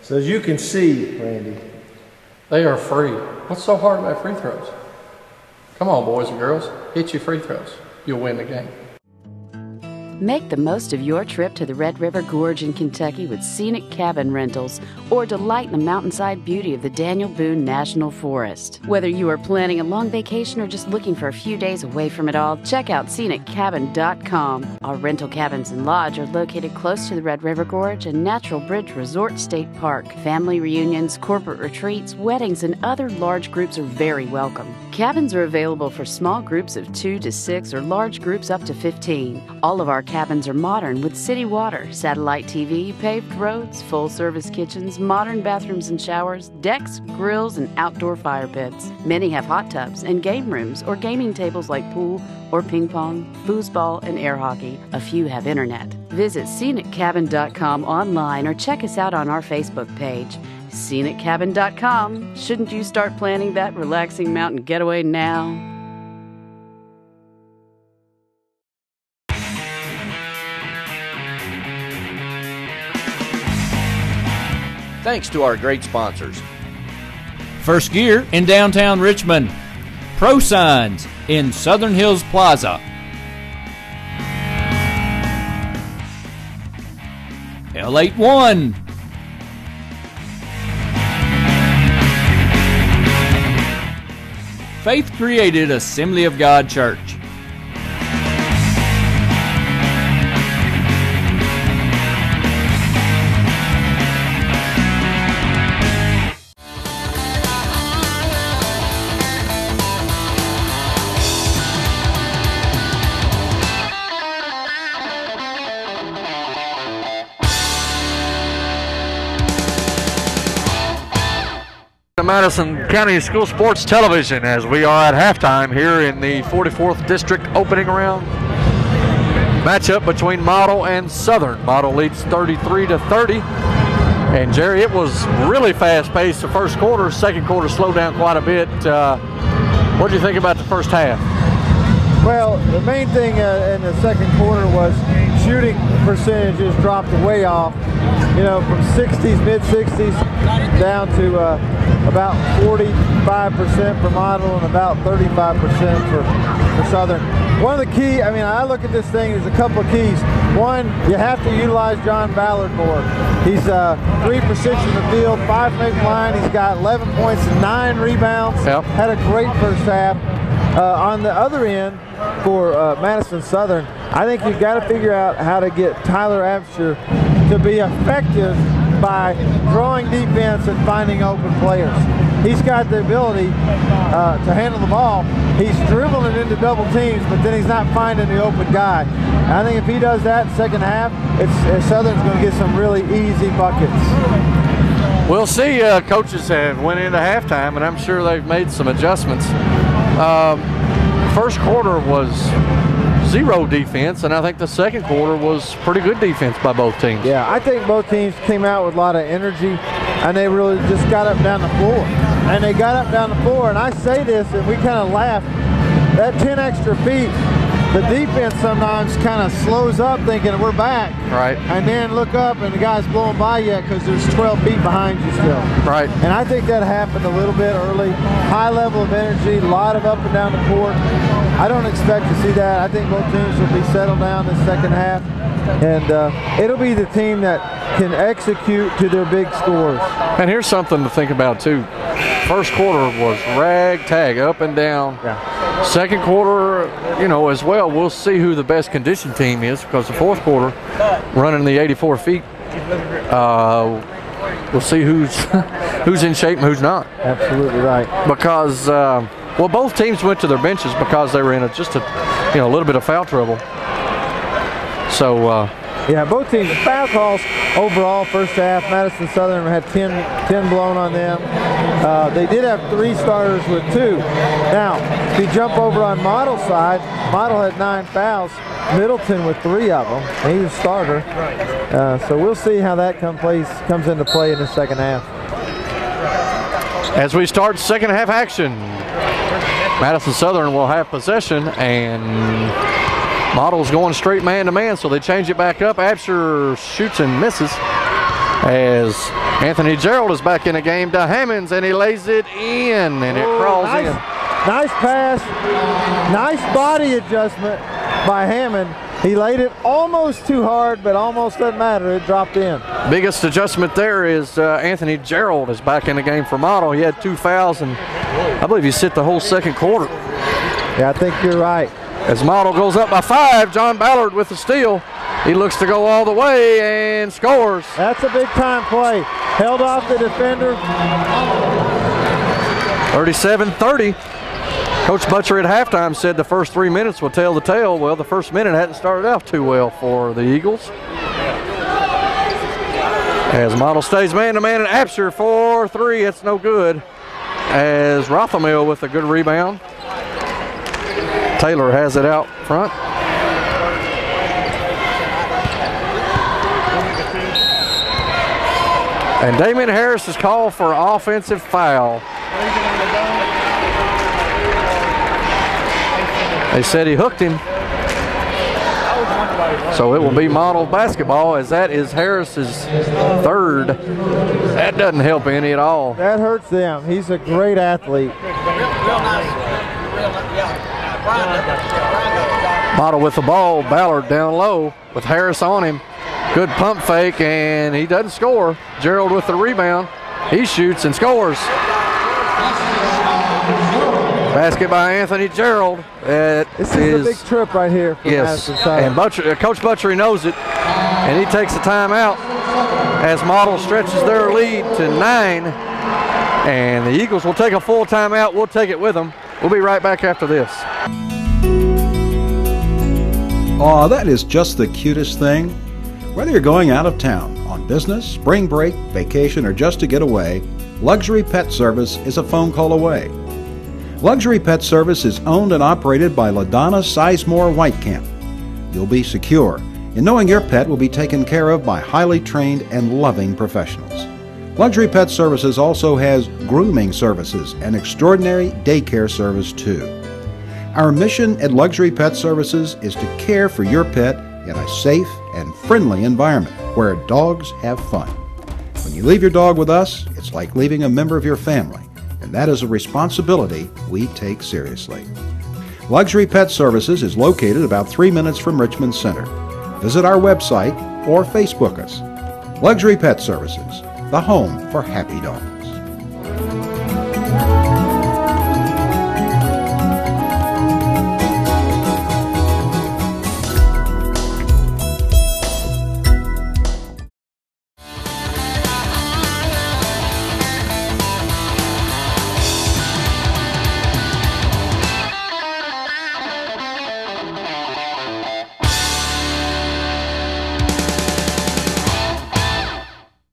So as you can see, Randy, They are free. What's so hard about free throws? Come on, boys and girls, hit your free throws. You'll win the game. Make the most of your trip to the Red River Gorge in Kentucky with scenic cabin rentals, or delight in the mountainside beauty of the Daniel Boone National Forest. Whether you are planning a long vacation or just looking for a few days away from it all, check out sceniccabin.com. Our rental cabins and lodge are located close to the Red River Gorge and Natural Bridge Resort State Park. Family reunions, corporate retreats, weddings, and other large groups are very welcome. Cabins are available for small groups of 2 to 6 or large groups up to 15. All of our cabins are modern with city water, satellite TV, paved roads, full-service kitchens, modern bathrooms and showers, decks, grills, and outdoor fire pits. Many have hot tubs and game rooms or gaming tables like pool or ping pong, foosball, and air hockey. A few have internet. Visit sceniccabin.com online or check us out on our Facebook page. sceniccabin.com. Shouldn't you start planning that relaxing mountain getaway now? Thanks to our great sponsors. First Gear in downtown Richmond. Prosigns in Southern Hills Plaza. L81. Faith Created Assembly of God Church. Madison County School Sports Television, as we are at halftime here in the 44th District opening round matchup between Model and Southern. Model leads 33-30. And Jerry, it was really fast-paced the first quarter. Second quarter slowed down quite a bit. What do you think about the first half? Well, the main thing in the second quarter was shooting percentages dropped way off. You know, from 60s, mid-60s, down to about 45% for Model and about 35% for Southern. One of the key, I mean, I look at this thing, there's a couple of keys. One, you have to utilize John Ballard more. He's 3 for 6 in the field, 5 from the line. He's got 11 points and 9 rebounds. Yep. Had a great first half. On the other end, for Madison Southern, I think you've got to figure out how to get Tyler Absher to be effective by drawing defense and finding open players. He's got the ability to handle the ball. He's dribbling it into double teams, but then he's not finding the open guy. I think if he does that second half, Southern's going to get some really easy buckets. We'll see. Coaches have went into halftime, and I'm sure they've made some adjustments. First quarter was zero defense, and I think the second quarter was pretty good defense by both teams. Yeah, I think both teams came out with a lot of energy, and they really just got up and down the floor. And they got up and down the floor, and I say this, and we kind of laugh, that 10 extra feet, the defense sometimes kind of slows up thinking we're back. Right. And then look up and the guy's blowing by you because there's 12 feet behind you still. Right. And I think that happened a little bit early. High level of energy, a lot of up and down the court. I don't expect to see that. I think both teams will be settled down this second half. And it'll be the team that can execute to their big scores. And here's something to think about too. First quarter was ragtag, up and down. Yeah. Second quarter, you know, as well, we'll see who the best conditioned team is, because the fourth quarter, running the 84 feet, we'll see who's who's in shape and who's not. Absolutely right. Because, well, both teams went to their benches because they were in just a little bit of foul trouble. So, yeah, both teams, foul calls overall first half. Madison Southern had 10 blown on them. They did have 3 starters with 2. Now, if you jump over on Model's side, Model had 9 fouls. Middleton with 3 of them. He's a starter. So we'll see how that comes into play in the second half. As we start second half action, Madison Southern will have possession, and Model's going straight man-to-man, so they change it back up. Absher shoots and misses as Anthony Gerald is back in the game to Hammonds, and he lays it in, and it crawls in. Nice pass, nice body adjustment by Hammond. He laid it almost too hard, but almost doesn't matter. It dropped in. Biggest adjustment there is Anthony Gerald is back in the game for Model. He had 2 fouls, and I believe he sit the whole second quarter. Yeah, I think you're right. As Model goes up by 5, John Ballard with the steal. He looks to go all the way and scores. That's a big time play. Held off the defender. 37-30. Coach Butcher at halftime said the first 3 minutes will tell the tale. Well, the first minute hadn't started out too well for the Eagles. As Model stays man-to-man and Absher for 3, it's no good. As Rothamel with a good rebound. Taylor has it out front. And Damien Harris is called for an offensive foul. They said he hooked him. So it will be Model basketball, as that is Harris's 3rd. That doesn't help any at all. That hurts them. He's a great athlete. Model with the ball, Ballard down low with Harris on him. Good pump fake, and he doesn't score. Gerald with the rebound. He shoots and scores. Basket by Anthony Gerald. This is a big trip right here for Madison Southern. And Coach Butchery knows it, and he takes a timeout as Model stretches their lead to 9. And the Eagles will take a full timeout. We'll take it with them. We'll be right back after this. Aw, that is just the cutest thing. Whether you're going out of town, on business, spring break, vacation, or just to get away, Luxury Pet Service is a phone call away. Luxury Pet Service is owned and operated by LaDonna Sizemore Whitecamp. You'll be secure in knowing your pet will be taken care of by highly trained and loving professionals. Luxury Pet Services also has grooming services and extraordinary daycare service too. Our mission at Luxury Pet Services is to care for your pet in a safe and friendly environment where dogs have fun. When you leave your dog with us, it's like leaving a member of your family, and that is a responsibility we take seriously. Luxury Pet Services is located about 3 minutes from Richmond Center. Visit our website or Facebook us. Luxury Pet Services, the home for happy dogs.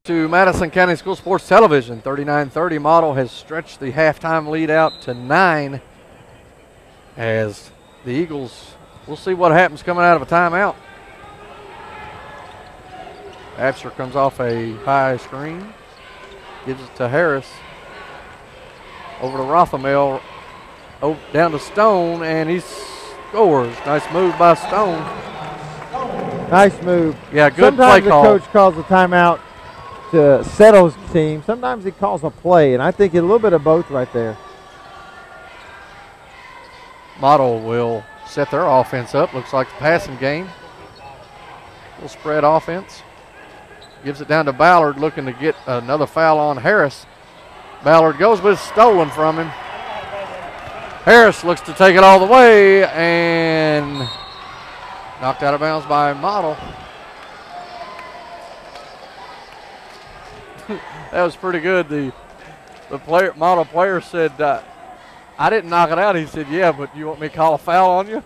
To Madison County School Sports Television, 39-30. Model has stretched the halftime lead out to 9 as the Eagles, we'll see what happens coming out of a timeout. Absher comes off a high screen, gives it to Harris, over to Rothamel, down to Stone, and he scores. Nice move by Stone. Nice move. Yeah, good play Sometimes call. the coach calls a timeout to settle his team. Sometimes he calls a play, and I think a little bit of both right there. Model will set their offense up. Looks like the passing game. Little spread offense. Gives it down to Ballard, looking to get another foul on Harris. Ballard goes, but it's stolen from him. Harris looks to take it all the way, and knocked out of bounds by Model. That was pretty good. The The model player said, I didn't knock it out. He said, yeah, but you want me to call a foul on you?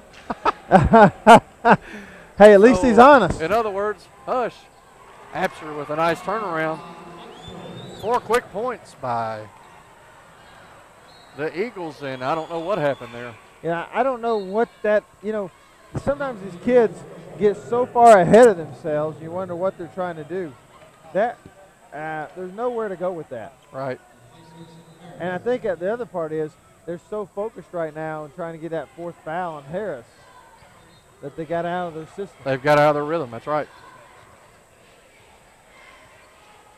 Hey, at least he's honest. In other words, hush. Apsher with a nice turnaround. 4 quick points by the Eagles, and I don't know what happened there. Yeah, I don't know what that, sometimes these kids get so far ahead of themselves, you wonder what they're trying to do. There's nowhere to go with that. Right. And I think the other part is they're so focused right now on trying to get that 4th foul on Harris that they got out of their system. They've got out of their rhythm, that's right.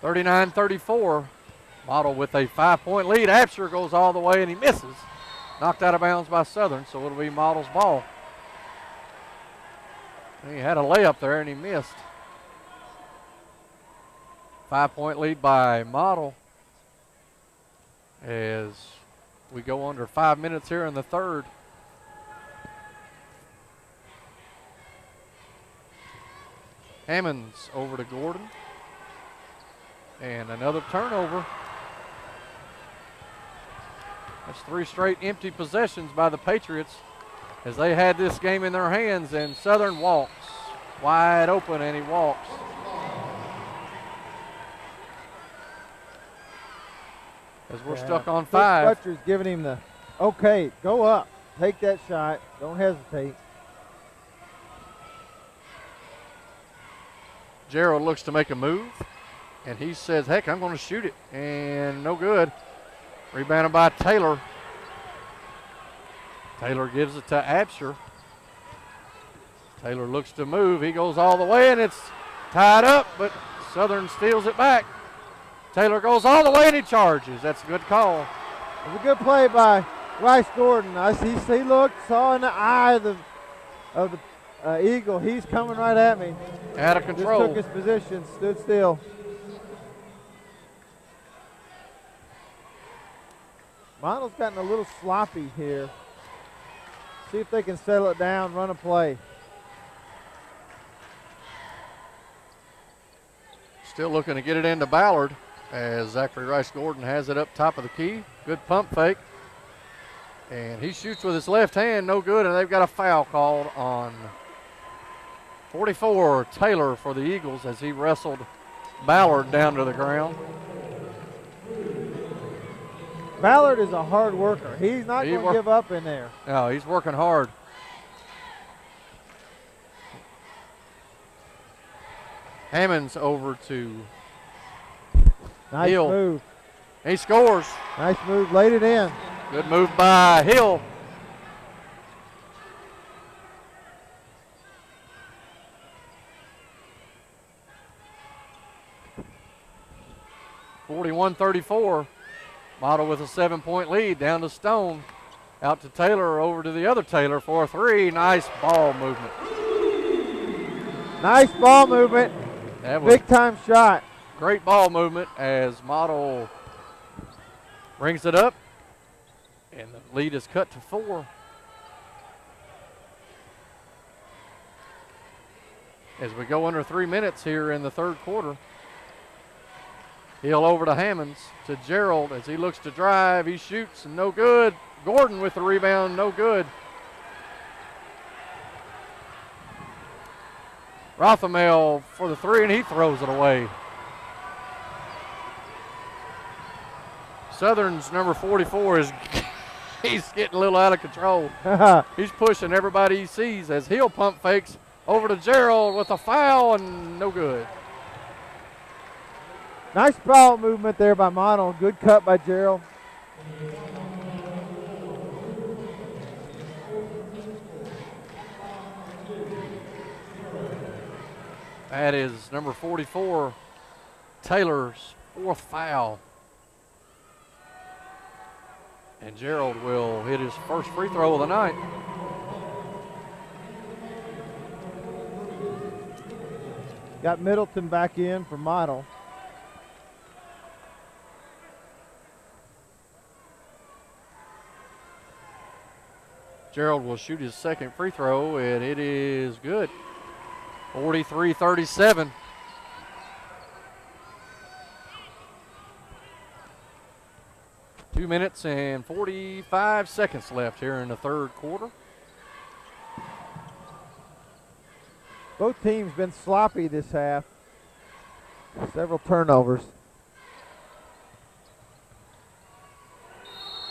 39-34, Model with a 5-point lead. Apsher goes all the way and he misses. Knocked out of bounds by Southern, so it'll be Model's ball. He had a layup there and he missed. 5-point lead by Model as we go under 5 minutes here in the third. Hammonds over to Gordon. And another turnover. That's 3 straight empty possessions by the Patriots as they had this game in their hands, and Southern walks. Wide open, and he walks. As we're stuck on 5. Coach Fletcher's giving him the, okay, go up. Take that shot. Don't hesitate. Gerald looks to make a move, and he says, heck, I'm going to shoot it. And no good. Rebounded by Taylor. Taylor gives it to Apsher. Taylor looks to move. He goes all the way, and it's tied up, but Southern steals it back. Taylor goes all the way, and he charges. That's a good call. It was a good play by Rice Gordon. He looked, saw in the eye of the Eagle. He's coming right at me. Out of control. Just took his position, stood still. Model's gotten a little sloppy here. See if they can settle it down, run a play. Still looking to get it into Ballard as Zachary Rice Gordon has it up top of the key. Good pump fake. And he shoots with his left hand, no good, and they've got a foul called on 44, Taylor, for the Eagles as he wrestled Ballard down to the ground. Ballard is a hard worker. He's not going to give up in there. No, he's working hard. Hammonds over to nice Hill. Move. He scores. Nice move, laid it in. Good move by Hill. (41-34). Model with a 7-point lead, down to Stone. Out to Taylor, over to the other Taylor for a 3. Nice ball movement. Nice ball movement. That was big time shot. Great ball movement as Model brings it up. And the lead is cut to 4. As we go under 3 minutes here in the third quarter. Hill over to Hammonds, to Gerald as he looks to drive. He shoots and no good. Gordon with the rebound, no good. Rothamel for the 3, and he throws it away. Southern's number 44 is he's getting a little out of control. He's pushing everybody he sees as Hill pump fakes over to Gerald with a foul and no good. Nice ball movement there by Model. Good cut by Gerald. That is number 44, Taylor's 4th foul. And Gerald will hit his first free throw of the night. Got Middleton back in for Model. Gerald will shoot his second free throw, and it is good. 43-37. 2 minutes and 45 seconds left here in the third quarter. Both teams been sloppy this half. Several turnovers.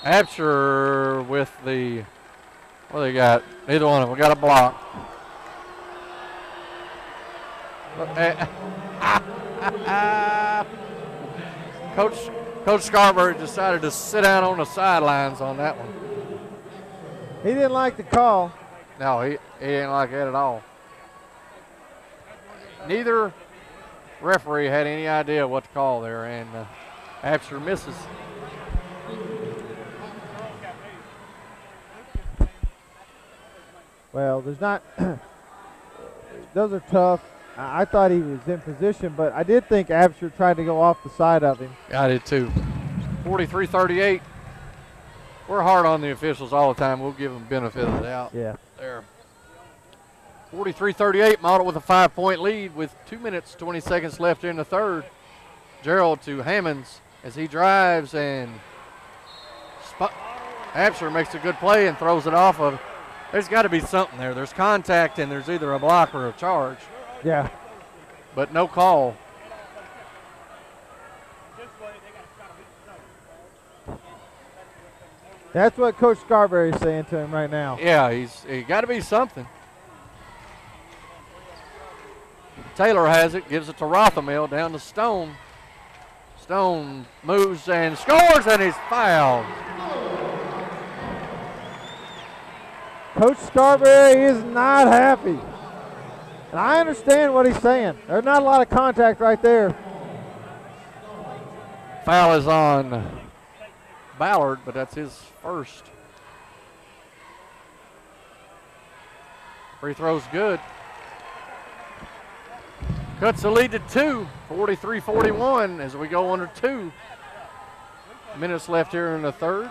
Absher with the, what they got? Neither one of them got a block. Coach Scarborough decided to sit down on the sidelines on that one. He didn't like the call. No, he didn't like that at all. Neither referee had any idea what to call there, and Absher misses. Well, there's not, those are tough. I thought he was in position, but I did think Absher tried to go off the side of him. I did too. 43-38. We're hard on the officials all the time. We'll give them benefit of the doubt. Yeah. There. 43-38, Model with a 5-point lead with 2 minutes, 20 seconds left in the third. Gerald to Hammonds as he drives, and Absher makes a good play and throws it off of. There's got to be something there. There's contact, and there's either a block or a charge. Yeah. But no call. That's what Coach Scarborough is saying to him right now. Yeah, he got to be something. Taylor has it, gives it to Rothamel, down to Stone. Stone moves and scores, and he's fouled. Coach Scarborough is not happy. And I understand what he's saying. There's not a lot of contact right there. Foul is on Ballard, but that's his first. Free throw's good. Cuts the lead to 2, 43-41 as we go under 2 minutes left here in the third.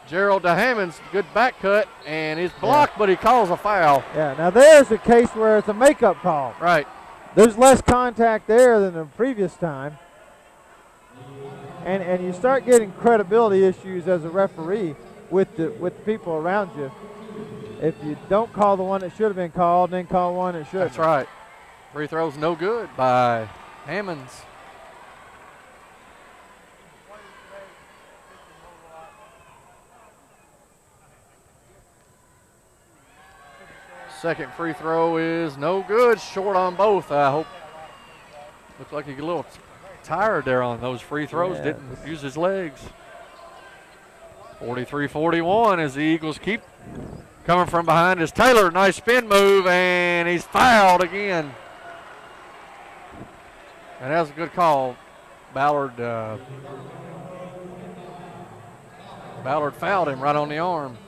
Gerald to Hammonds, good back cut, and he's blocked, but he calls a foul. Yeah, now there's a case where it's a makeup call. Right. There's less contact there than the previous time. And you start getting credibility issues as a referee with the people around you. If you don't call the one that should have been called, then call one that shouldn't. That's right. Free throw's no good by Hammonds. Second free throw is no good. Short on both, I hope. Looks like he got a little tired there on those free throws. Yeah. Didn't use his legs. 43-41 as the Eagles keep coming from behind is Taylor. Nice spin move, and he's fouled again. And that was a good call. Ballard fouled him right on the arm.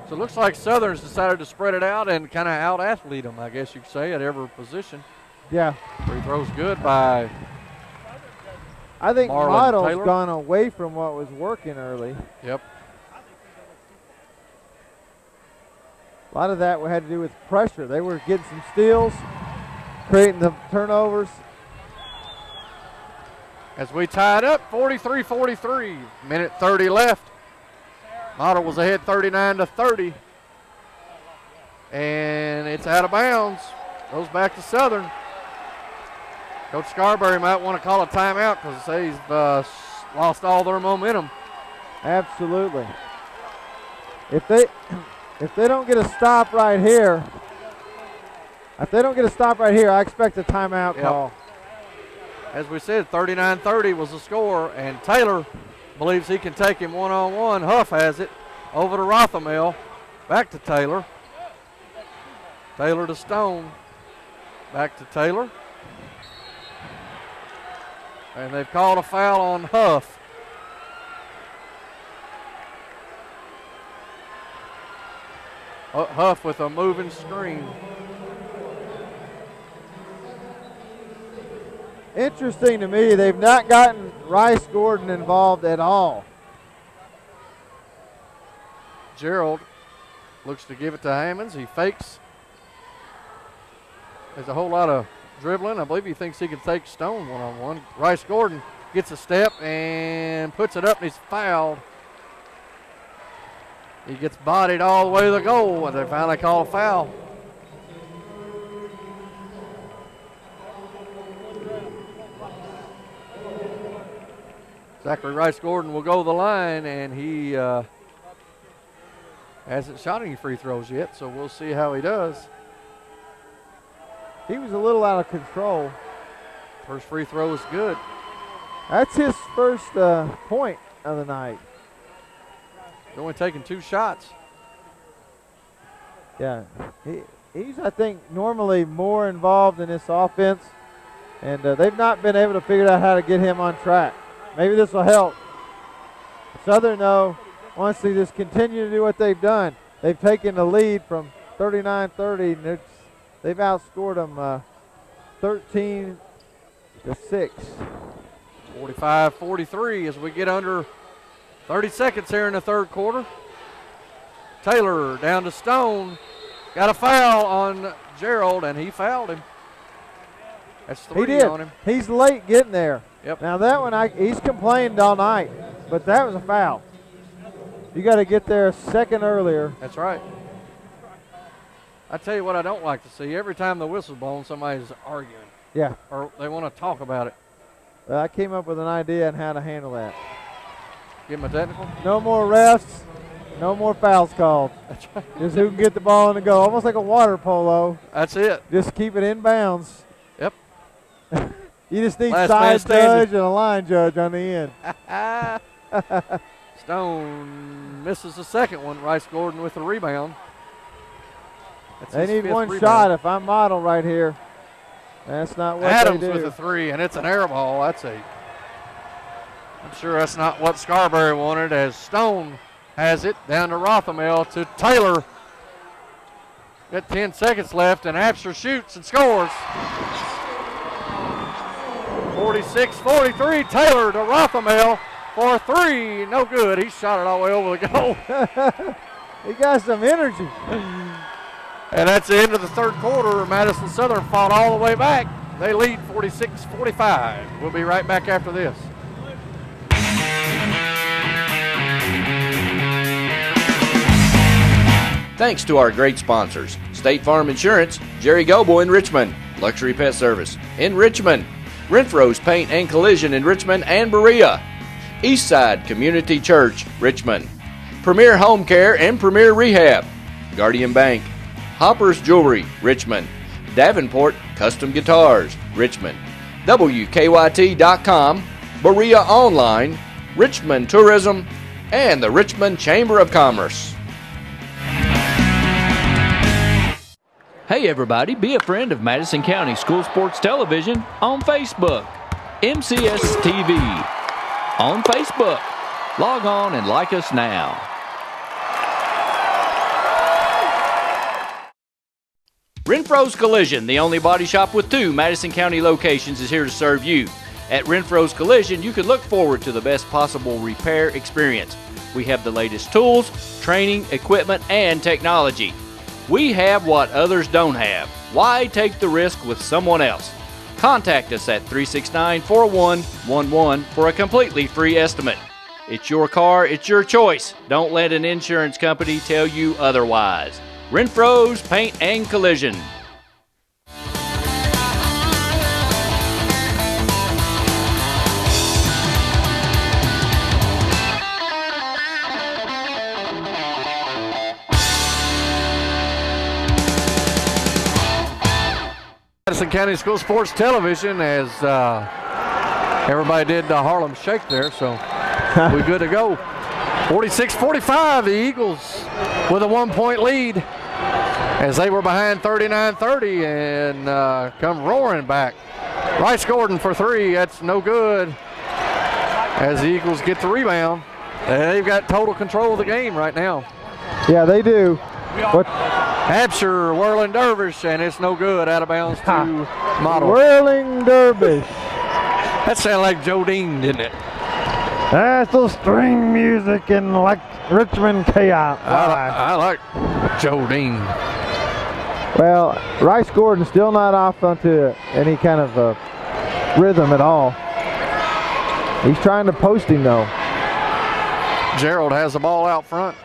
So it looks like Southern's decided to spread it out and kind of out-athlete them, I guess you could say, at every position. Yeah. Free throw's good by I think Marlon Model's Taylor. gone away from what was working early. Yep. A lot of that had to do with pressure. They were getting some steals, creating the turnovers. As we tie it up, 43-43, minute 30 left. Model was ahead 39-30. And it's out of bounds. Goes back to Southern. Coach Scarborough might want to call a timeout because he's lost all their momentum. Absolutely. If they don't get a stop right here, I expect a timeout call. As we said, 39-30 was the score, and Taylor believes he can take him one-on-one. Huff has it over to Rothamel. Back to Taylor. Taylor to Stone. Back to Taylor. And they've called a foul on Huff. Huff with a moving screen. Interesting to me, they've not gotten Rice Gordon involved at all. Gerald looks to give it to Hammonds. He fakes. There's a whole lot of dribbling. I believe he thinks he can take Stone one-on-one. Rice Gordon gets a step and puts it up, and he's fouled. He gets bodied all the way to the goal, and they finally call a foul. Zachary Rice Gordon will go to the line, and he hasn't shot any free throws yet, so we'll see how he does. He was a little out of control. First free throw is good. That's his first point of the night. He's only taken 2 shots. Yeah, he's, I think, normally more involved in this offense, and they've not been able to figure out how to get him on track. Maybe this will help. Southern, though, wants to just continue to do what they've done. They've taken the lead from 39-30, and they've outscored them 13-6. 45-43 as we get under 30 seconds here in the third quarter. Taylor down to Stone. Got a foul on Gerald, and he fouled him. That's 3 on him. He's late getting there. Yep. Now that one, he's complained all night, but that was a foul. You got to get there a second earlier. That's right. I tell you what I don't like to see. Every time the whistle's blown, somebody's arguing. Yeah. Or they want to talk about it. I came up with an idea on how to handle that. Give him a technical? No more refs, no more fouls called. That's right. Just who can get the ball in the goal. Almost like a water polo. That's it. Just keep it in bounds. Yep. You just need Last side man standing. judge and a line judge on the end. Stone misses the second one. Rice Gordon with the rebound. That's they his need 5th one rebound. shot if I'm model right here. That's not what Adams they do. with a 3, and it's an air ball. I'm sure that's not what Scarberry wanted, as Stone has it down to Rothamel to Taylor. Got 10 seconds left, and Absher shoots and scores. 46-43, Taylor to Rothamel for 3. No good. He shot it all the way over the goal. He got some energy. And that's the end of the third quarter. Madison Southern fought all the way back. They lead 46-45. We'll be right back after this. Thanks to our great sponsors: State Farm Insurance, Jerry Goble in Richmond, Luxury Pet Service in Richmond, Renfro's Paint and Collision in Richmond and Berea, Eastside Community Church, Richmond, Premier Home Care and Premier Rehab, Guardian Bank, Hopper's Jewelry, Richmond, Davenport Custom Guitars, Richmond, WKYT.com, Berea Online, Richmond Tourism, and the Richmond Chamber of Commerce. Hey everybody, be a friend of Madison County School Sports Television on Facebook. MCS TV on Facebook. Log on and like us now. Renfro's Collision, the only body shop with 2 Madison County locations, is here to serve you. At Renfro's Collision, you can look forward to the best possible repair experience. We have the latest tools, training, equipment, and technology. We have what others don't have. Why take the risk with someone else? Contact us at 369-4111 for a completely free estimate. It's your car, it's your choice. Don't let an insurance company tell you otherwise. Renfro's Paint and Collision. Madison County School Sports Television, as everybody did the Harlem Shake there, so we're good to go. 46-45, the Eagles with a 1-point lead as they were behind 39-30 and come roaring back. Rice Gordon for 3, that's no good as the Eagles get the rebound. They've got total control of the game right now. Yeah, they do. But Absher whirling dervish, and it's no good. Out of bounds to Model. Whirling dervish. That sounded like Joe Dean, didn't it? That's the string music in like Richmond chaos. I like Joe Dean. Well, Rice Gordon still not off onto any kind of rhythm at all. He's trying to post him though. Gerald has the ball out front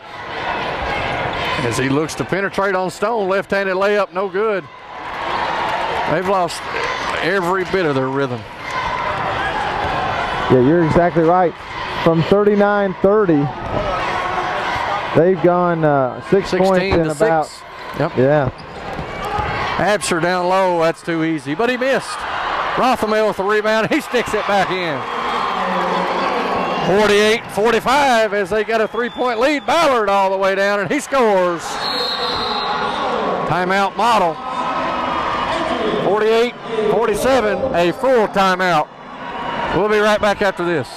as he looks to penetrate on Stone. Left-handed layup, no good. They've lost every bit of their rhythm. Yeah, you're exactly right. From 39-30, they've gone 6 points in about. Yep. Yeah. Absher down low, that's too easy, but he missed. Rothamel with the rebound, he sticks it back in. 48-45 as they got a 3-point lead. Ballard all the way down, and he scores. Timeout Model. 48-47, a full timeout. We'll be right back after this.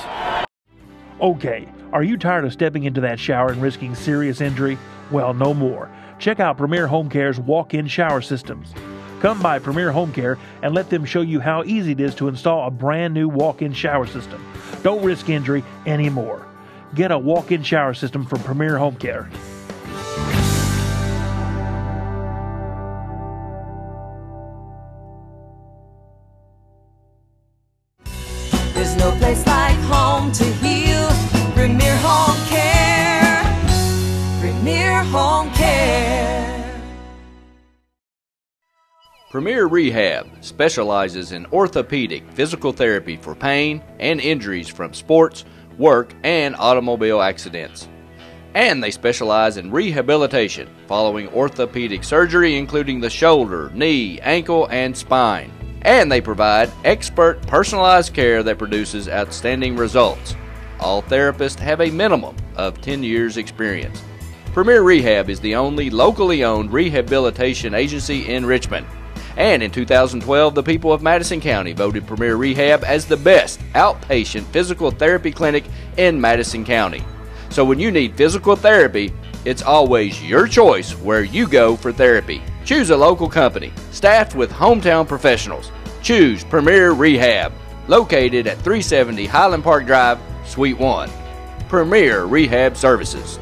Okay, are you tired of stepping into that shower and risking serious injury? Well, no more. Check out Premier Home Care's walk-in shower systems. Come by Premier Home Care and let them show you how easy it is to install a brand new walk-in shower system. Don't risk injury anymore. Get a walk-in shower system from Premier Home Care. There's no place like home to heal. Premier Home Care. Premier Home Care. Premier Rehab specializes in orthopedic physical therapy for pain and injuries from sports, work, and automobile accidents. And they specialize in rehabilitation following orthopedic surgery, including the shoulder, knee, ankle, and spine. And they provide expert personalized care that produces outstanding results. All therapists have a minimum of 10 years experience. Premier Rehab is the only locally owned rehabilitation agency in Richmond. And in 2012, the people of Madison County voted Premier Rehab as the best outpatient physical therapy clinic in Madison County. So when you need physical therapy, it's always your choice where you go for therapy. Choose a local company, staffed with hometown professionals. Choose Premier Rehab, located at 370 Highland Park Drive, Suite 1. Premier Rehab Services.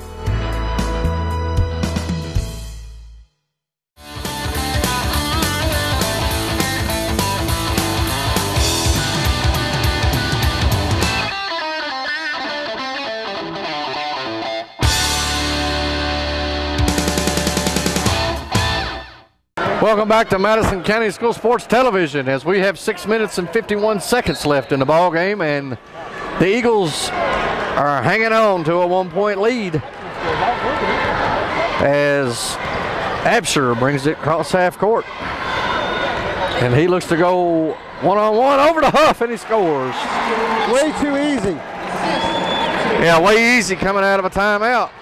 Welcome back to Madison County School Sports Television as we have 6 minutes and 51 seconds left in the ball game, and the Eagles are hanging on to a 1-point lead as Absher brings it across half court. And he looks to go one-on-one over to Huff, and he scores. Way too easy. Yeah, way easy coming out of a timeout.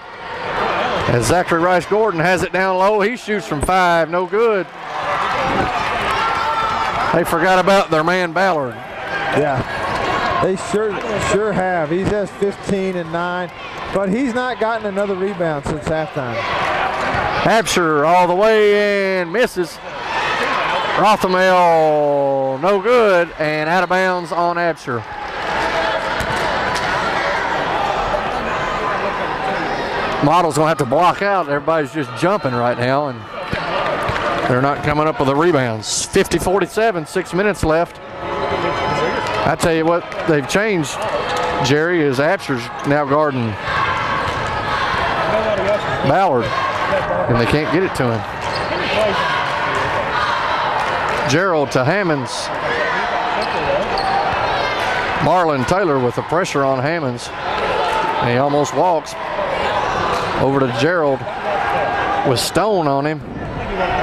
As Zachary Rice Gordon has it down low, he shoots from 5, no good. They forgot about their man Ballard. Yeah, they sure have. He's has 15 and 9, but he's not gotten another rebound since halftime. Absher all the way and misses. Rothamel, no good, and out of bounds on Absher. Model's going to have to block out. Everybody's just jumping right now, and they're not coming up with the rebounds. 50-47, 6 minutes left. I tell you what, they've changed, Jerry, is Absher's now guarding Ballard, and they can't get it to him. Gerald to Hammonds. Marlon Taylor with the pressure on Hammonds. And he almost walks over to Gerald with Stone on him.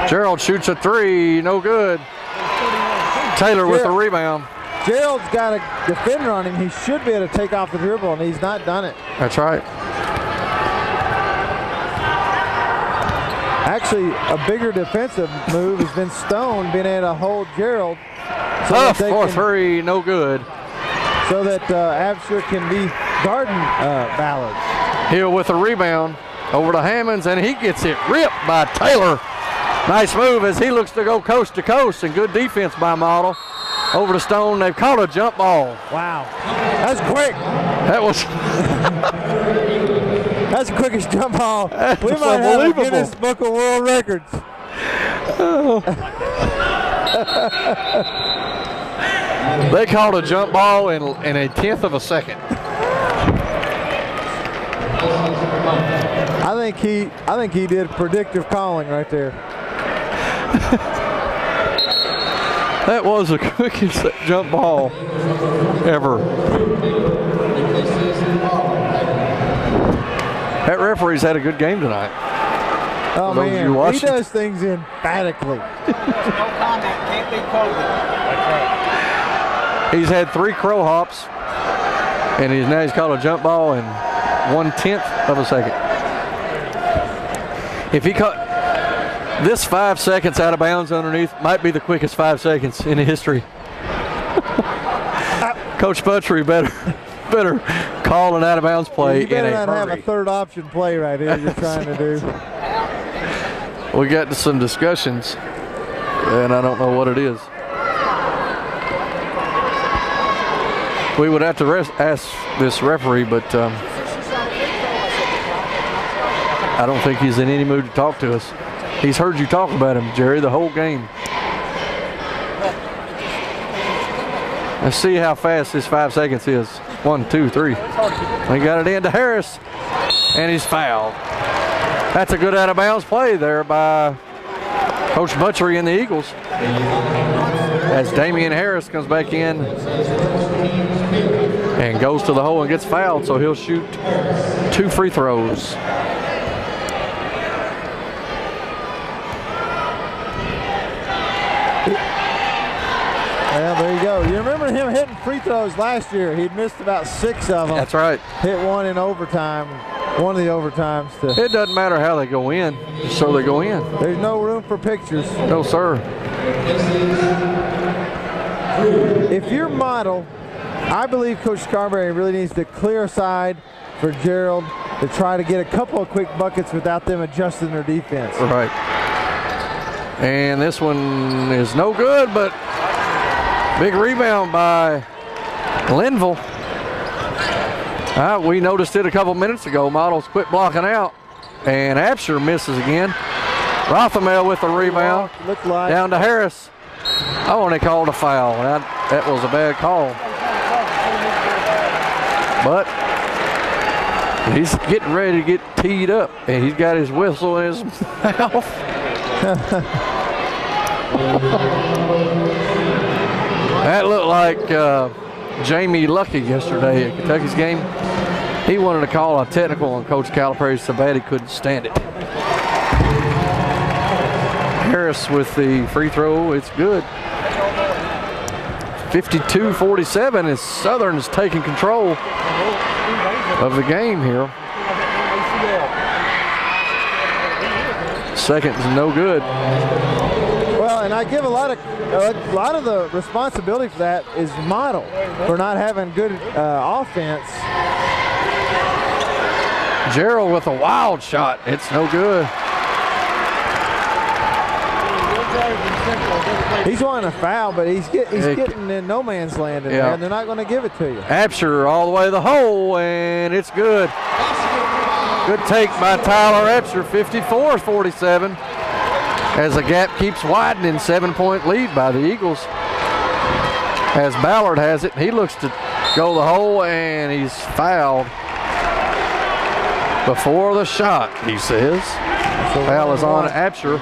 Gerald shoots a 3, no good. Taylor with the rebound. Gerald's got a defender on him. He should be able to take off the dribble, and he's not done it. That's right. Actually, a bigger defensive move has been Stone being able to hold Gerald. Tough for 3, no good. So that Absher can be guarding Ballard. Hill with a rebound over to Hammonds, and he gets it ripped by Taylor. Nice move as he looks to go coast to coast, and good defense by Model. Over to Stone, they've caught a jump ball. Wow, that's quick. That was that's the quickest jump ball. We might have a Guinness Book of World Records. They called a jump ball in a 1/10 of a second. I think he did predictive calling right there. That was the quickest jump ball ever. That referee's had a good game tonight. Oh man, he does things emphatically. No comment, can't be COVID. He's had 3 crow hops, and now he's called a jump ball in 1/10 of a second. If he caught this 5 seconds out of bounds underneath, might be the quickest 5 seconds in history. Coach Buttrey better call an out of bounds play. You better in a not hurry. have a third option play right here you're trying to do. We got to some discussions, and I don't know what it is. We would have to ask this referee, but I don't think he's in any mood to talk to us. He's heard you talk about him, Jerry, the whole game. Let's see how fast this 5 seconds is. 1, 2, 3. He got it into Harris, and he's fouled. That's a good out of bounds play there by Coach Buttrey and the Eagles. As Damian Harris comes back in and goes to the hole and gets fouled, so he'll shoot 2 free throws. Well, there you go. You remember him hitting free throws last year. He'd missed about 6 of them. That's right. Hit one in overtime. One of the overtimes. It doesn't matter how they go in, so they go in. There's no room for pictures. No, sir. If you're model, I believe Coach Scarberry really needs to clear aside for Gerald to try to get a couple of quick buckets without them adjusting their defense. Right. And this one is no good, but big rebound by Linville. We noticed it a couple minutes ago. Models quit blocking out, and Absher misses again. Rothamel with the rebound. Looked like. Down to Harris. Oh, and they called a foul. That was a bad call. But he's getting ready to get teed up, and he's got his whistle in his mouth. That looked like Jamie Lucky yesterday at Kentucky's game. He wanted to call a technical on Coach Calipari so bad he couldn't stand it. Harris with the free throw, it's good. 52-47 as Southern is taking control of the game here. Second is no good. Well, and I give a lot of the responsibility for that is model for not having good offense. Gerald with a wild shot. It's no good. He's wanting a foul, but he's getting in no man's land in there, and they're not going to give it to you. Absher all the way to the hole, and it's good. Good take by Tyler Absher, 54-47. As the gap keeps widening, 7-point lead by the Eagles. As Ballard has it, he looks to go the hole, and he's fouled before the shot, he says. Foul is on Absher.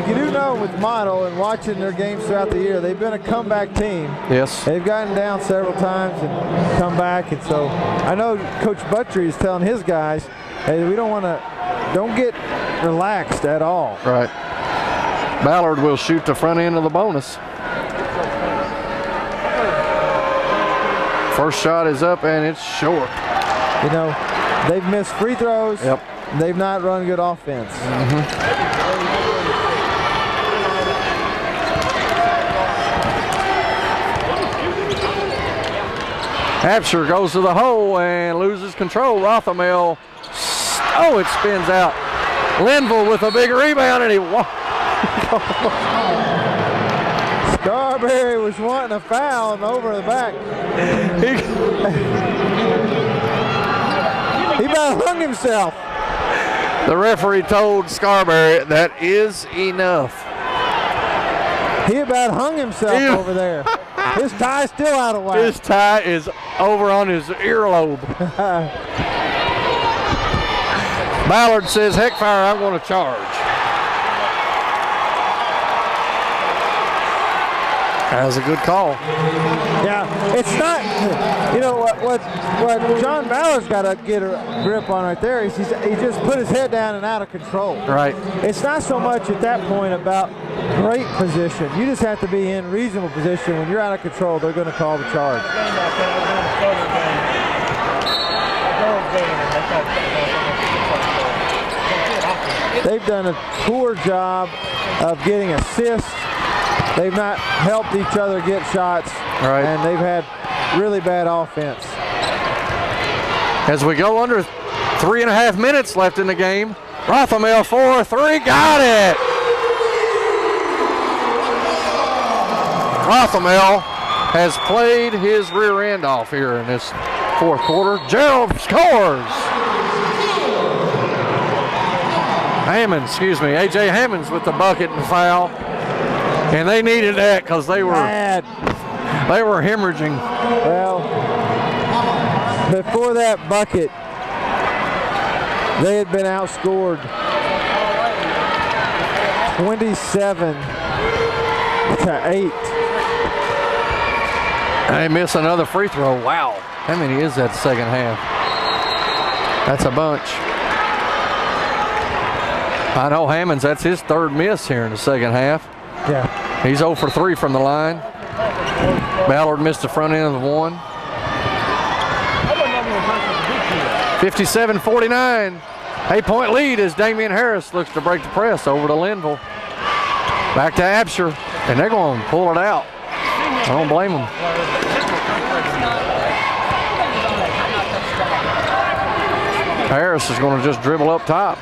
You do know with Model and watching their games throughout the year, they've been a comeback team. Yes. They've gotten down several times and come back, and so I know Coach Buttrey is telling his guys, hey, we don't get relaxed at all. Right. Ballard will shoot the front end of the bonus. First shot is up, and it's short. You know, they've missed free throws. Yep. They've not run good offense. Absher goes to the hole and loses control. Rothamel, it spins out. Linville with a big rebound, and he Scarberry was wanting a foul and over the back. He about hung himself. The referee told Scarberry that is enough. He about hung himself over there. His tie's still out of whack. His tie is over on his earlobe. Ballard says, heck fire, I'm going to charge. That was a good call. Yeah, it's not, you know, what John Ballard's got to get a grip on right there is he just put his head down and out of control. Right. It's not so much at that point about great position. You just have to be in reasonable position. When you're out of control, they're going to call the charge. They've done a poor job of getting assists. They've not helped each other get shots, right. And they've had really bad offense. As we go under 3.5 minutes left in the game, Rothamel 4-3, got it! Rothamel has played his rear end off here in this fourth quarter. Gerald scores! A.J. Hammonds with the bucket and foul. And they needed that because they were hemorrhaging. Well, before that bucket, they had been outscored 27-8. They miss another free throw. Wow. How many is that second half? That's a bunch. I know Hammonds, that's his third miss here in the second half. Yeah. He's 0 for 3 from the line. Ballard missed the front end of the one. 57-49. 8-point lead as Damian Harris looks to break the press over to Linville. Back to Absher, and they're going to pull it out. I don't blame them. Harris is going to just dribble up top.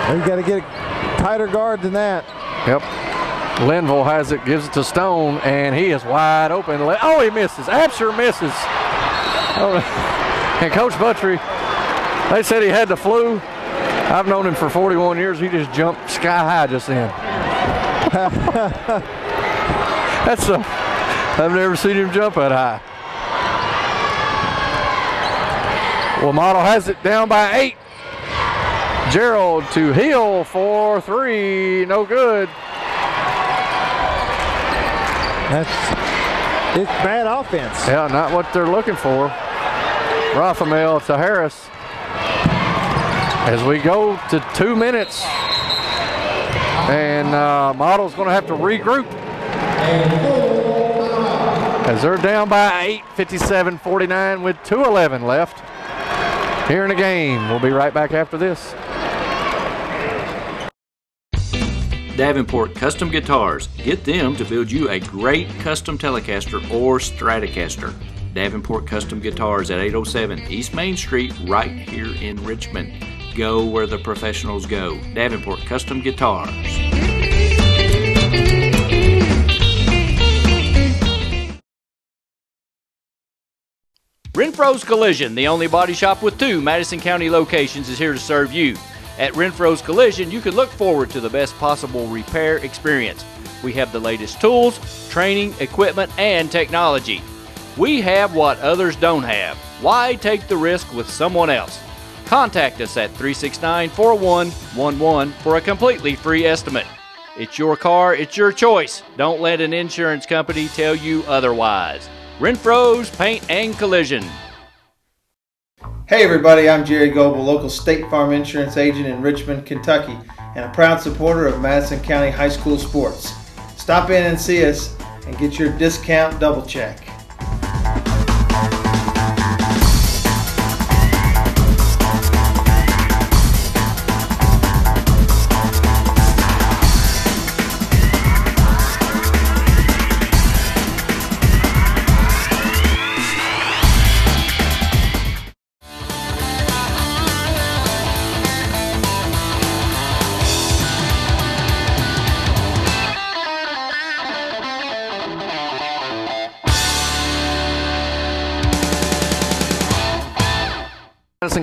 You got to get a tighter guard than that. Yep. Linville has it, gives it to Stone, and he is wide open. Oh, he misses. Absher misses. Oh. And Coach Buttrey, they said he had the flu. I've known him for 41 years. He just jumped sky high just then. I've never seen him jump that high. Well, Model has it down by 8. Gerald to Hill for 3, no good. It's bad offense. Yeah, not what they're looking for. Rothamel to Harris. As we go to 2 minutes, and Model's going to have to regroup. As they're down by 8, 57-49 with 2:11 left here in the game. We'll be right back after this. Davenport Custom Guitars. Get them to build you a great custom Telecaster or Stratocaster. Davenport Custom Guitars at 807 East Main Street, right here in Richmond. Go where the professionals go. Davenport Custom Guitars. Renfro's Collision, the only body shop with 2 Madison County locations, is here to serve you. At Renfro's Collision, you can look forward to the best possible repair experience. We have the latest tools, training, equipment, and technology. We have what others don't have. Why take the risk with someone else? Contact us at 369-4111 for a completely free estimate. It's your car, it's your choice. Don't let an insurance company tell you otherwise. Renfro's Paint and Collision. Hey everybody, I'm Jerry Goebel, local State Farm insurance agent in Richmond, Kentucky, and a proud supporter of Madison County High School sports. Stop in and see us and get your discount double check.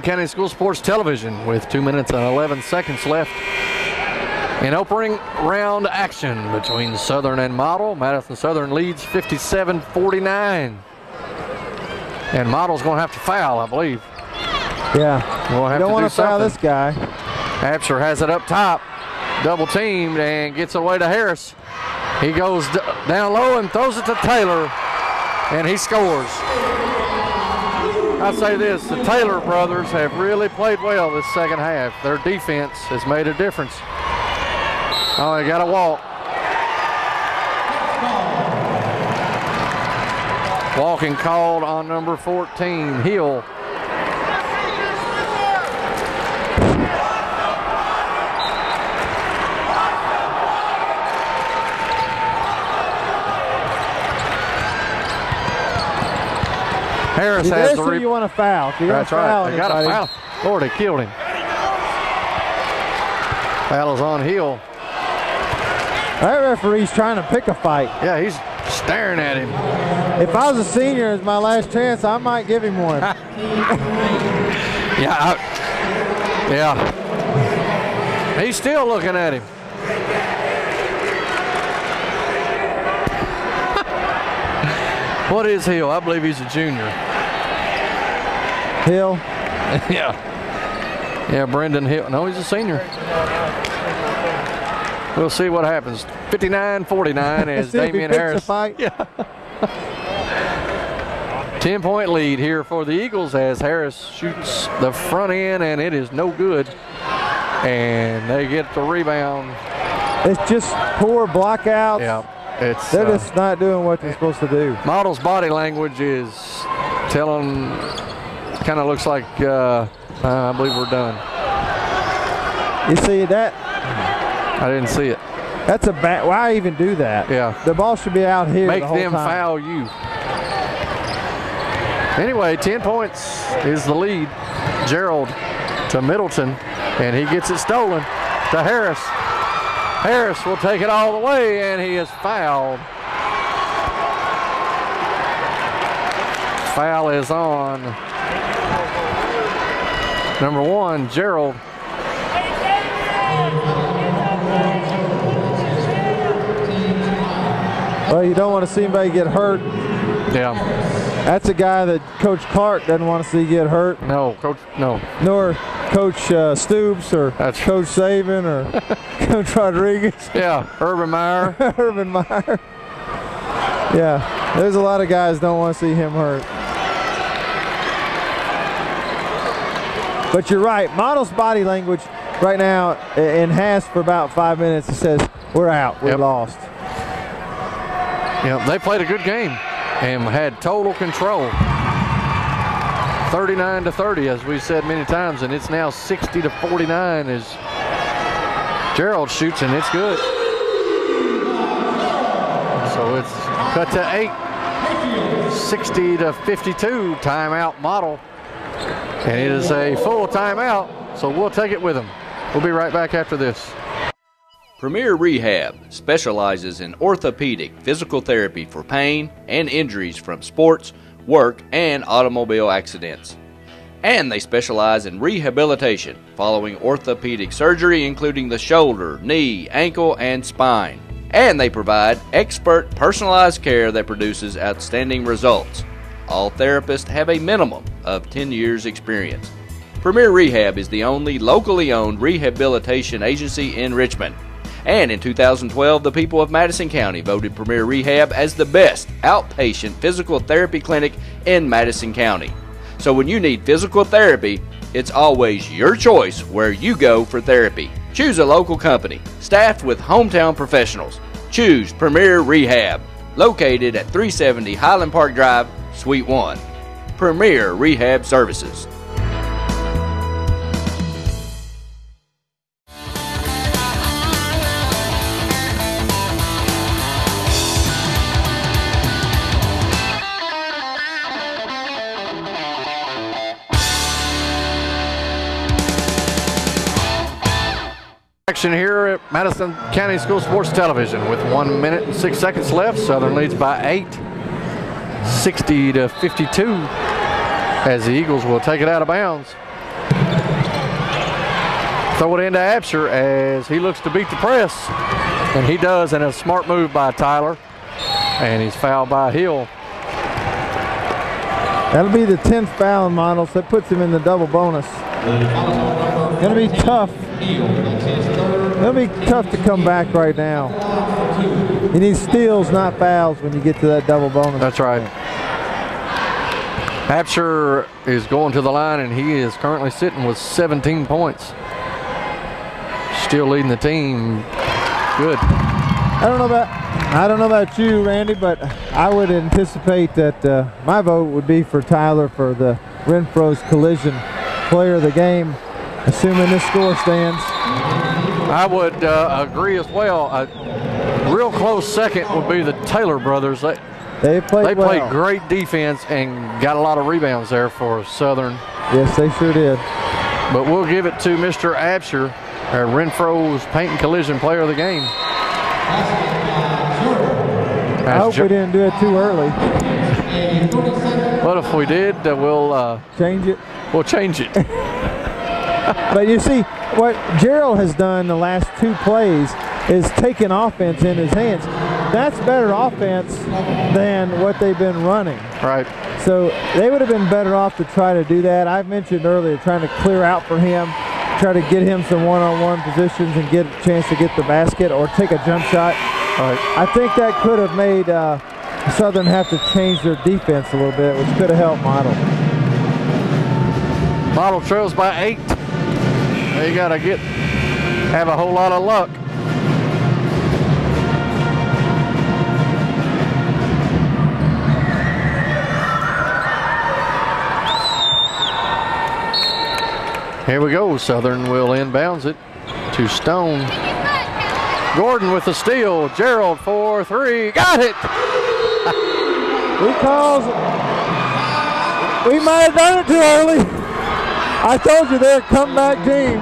County School Sports Television with 2 minutes and 11 seconds left in opening round action between Southern and Model. Madison Southern leads 57-49. And Model's going to have to foul, I believe. Yeah, we'll have don't want to foul something. this guy. Absher has it up top, double teamed, and gets away to Harris. He goes down low and throws it to Taylor, and he scores. I'll say this, the Taylor brothers have really played well this second half. Their defense has made a difference. Oh, they got a walk. Walking called on number 14, Hill. Harris has the you want to foul. If you That's right. They got a foul. Lord, they killed him. Foul is on Hill. That referee's trying to pick a fight. Yeah, he's staring at him. If I was a senior, it's my last chance, I might give him one. Yeah. He's still looking at him. What is Hill? I believe he's a junior. Hill? Yeah, Brendan Hill. No, he's a senior. We'll see what happens. 59-49 as Damian Harris. Yeah. 10-point lead here for the Eagles as Harris shoots the front end, and it is no good. And they get the rebound. It's just poor blockouts. Yeah. They're just not doing what they're supposed to do. Model's body language is telling, kind of looks like, I believe we're done. You see that? I didn't see it. That's a bad, why even do that? Yeah. The ball should be out here. Make the whole them time. foul you. Anyway, 10 points is the lead. Gerald to Middleton, and he gets it stolen to Harris. Harris will take it all the way, and he is fouled. Foul is on number 1, Gerald. Well, you don't want to see anybody get hurt. Yeah. That's a guy that Coach Clark doesn't want to see get hurt. No, Coach, no. Nor Coach Stoops or Coach Saban or Coach Rodriguez. Yeah, Urban Meyer. Urban Meyer. Yeah, there's a lot of guys don't want to see him hurt. But you're right, Model's body language right now and has for about 5 minutes. It says, we're out, we're lost. Yeah, they played a good game and had total control. 39-30, as we said many times, and it's now 60-49 as Gerald shoots, and it's good. So it's cut to 8. 60-52, timeout Model. And it is a full timeout, so we'll take it with them. We'll be right back after this. Premier Rehab specializes in orthopedic physical therapy for pain and injuries from sports, work, and automobile accidents. And they specialize in rehabilitation following orthopedic surgery, including the shoulder, knee, ankle, and spine. And they provide expert personalized care that produces outstanding results. All therapists have a minimum of 10 years experience. Premier Rehab is the only locally owned rehabilitation agency in Richmond. And in 2012, the people of Madison County voted Premier Rehab as the best outpatient physical therapy clinic in Madison County. So when you need physical therapy, it's always your choice where you go for therapy. Choose a local company, staffed with hometown professionals. Choose Premier Rehab, located at 370 Highland Park Drive, Suite 1. Premier Rehab Services. Action here at Madison County School Sports Television with 1 minute and 6 seconds left. Southern leads by 8, 60-52, as the Eagles will take it out of bounds. throw it into Absher as he looks to beat the press. And he does, and a smart move by Tyler. And he's fouled by Hill. That'll be the 10th foul in Models. That puts him in the double bonus. Gonna be tough. It'll be tough to come back right now. You need steals, not fouls, when you get to that double bonus. That's right. Absher is going to the line, and he is currently sitting with 17 points. Still leading the team. Good. I don't know about you, Randy, but I would anticipate that my vote would be for Tyler for the Renfro's Collision Player of the Game, assuming this score stands. I would agree as well. A real close second would be the Taylor brothers. They played well. Great defense and got a lot of rebounds there for Southern. Yes, they sure did. But we'll give it to Mr. Absher, our Renfro's Paint and Collision Player of the Game. I hope we didn't do it too early. But if we did, we'll change it. We'll change it. But you see, what Gerald has done the last 2 plays is taken offense in his hands. That's better offense than what they've been running. Right. So they would have been better off to try to do that. I've mentioned earlier trying to clear out for him, try to get him some one-on-one positions and get a chance to get the basket or take a jump shot. Right. I think that could have made Southern have to change their defense a little bit, which could have helped Model. Model trails by 8. They got to have a whole lot of luck. Here we go. Southern will inbounds it to Stone. Gordon with the steal. Gerald for 3. Got it! He calls it. We might have done it too early. I told you they're a comeback team.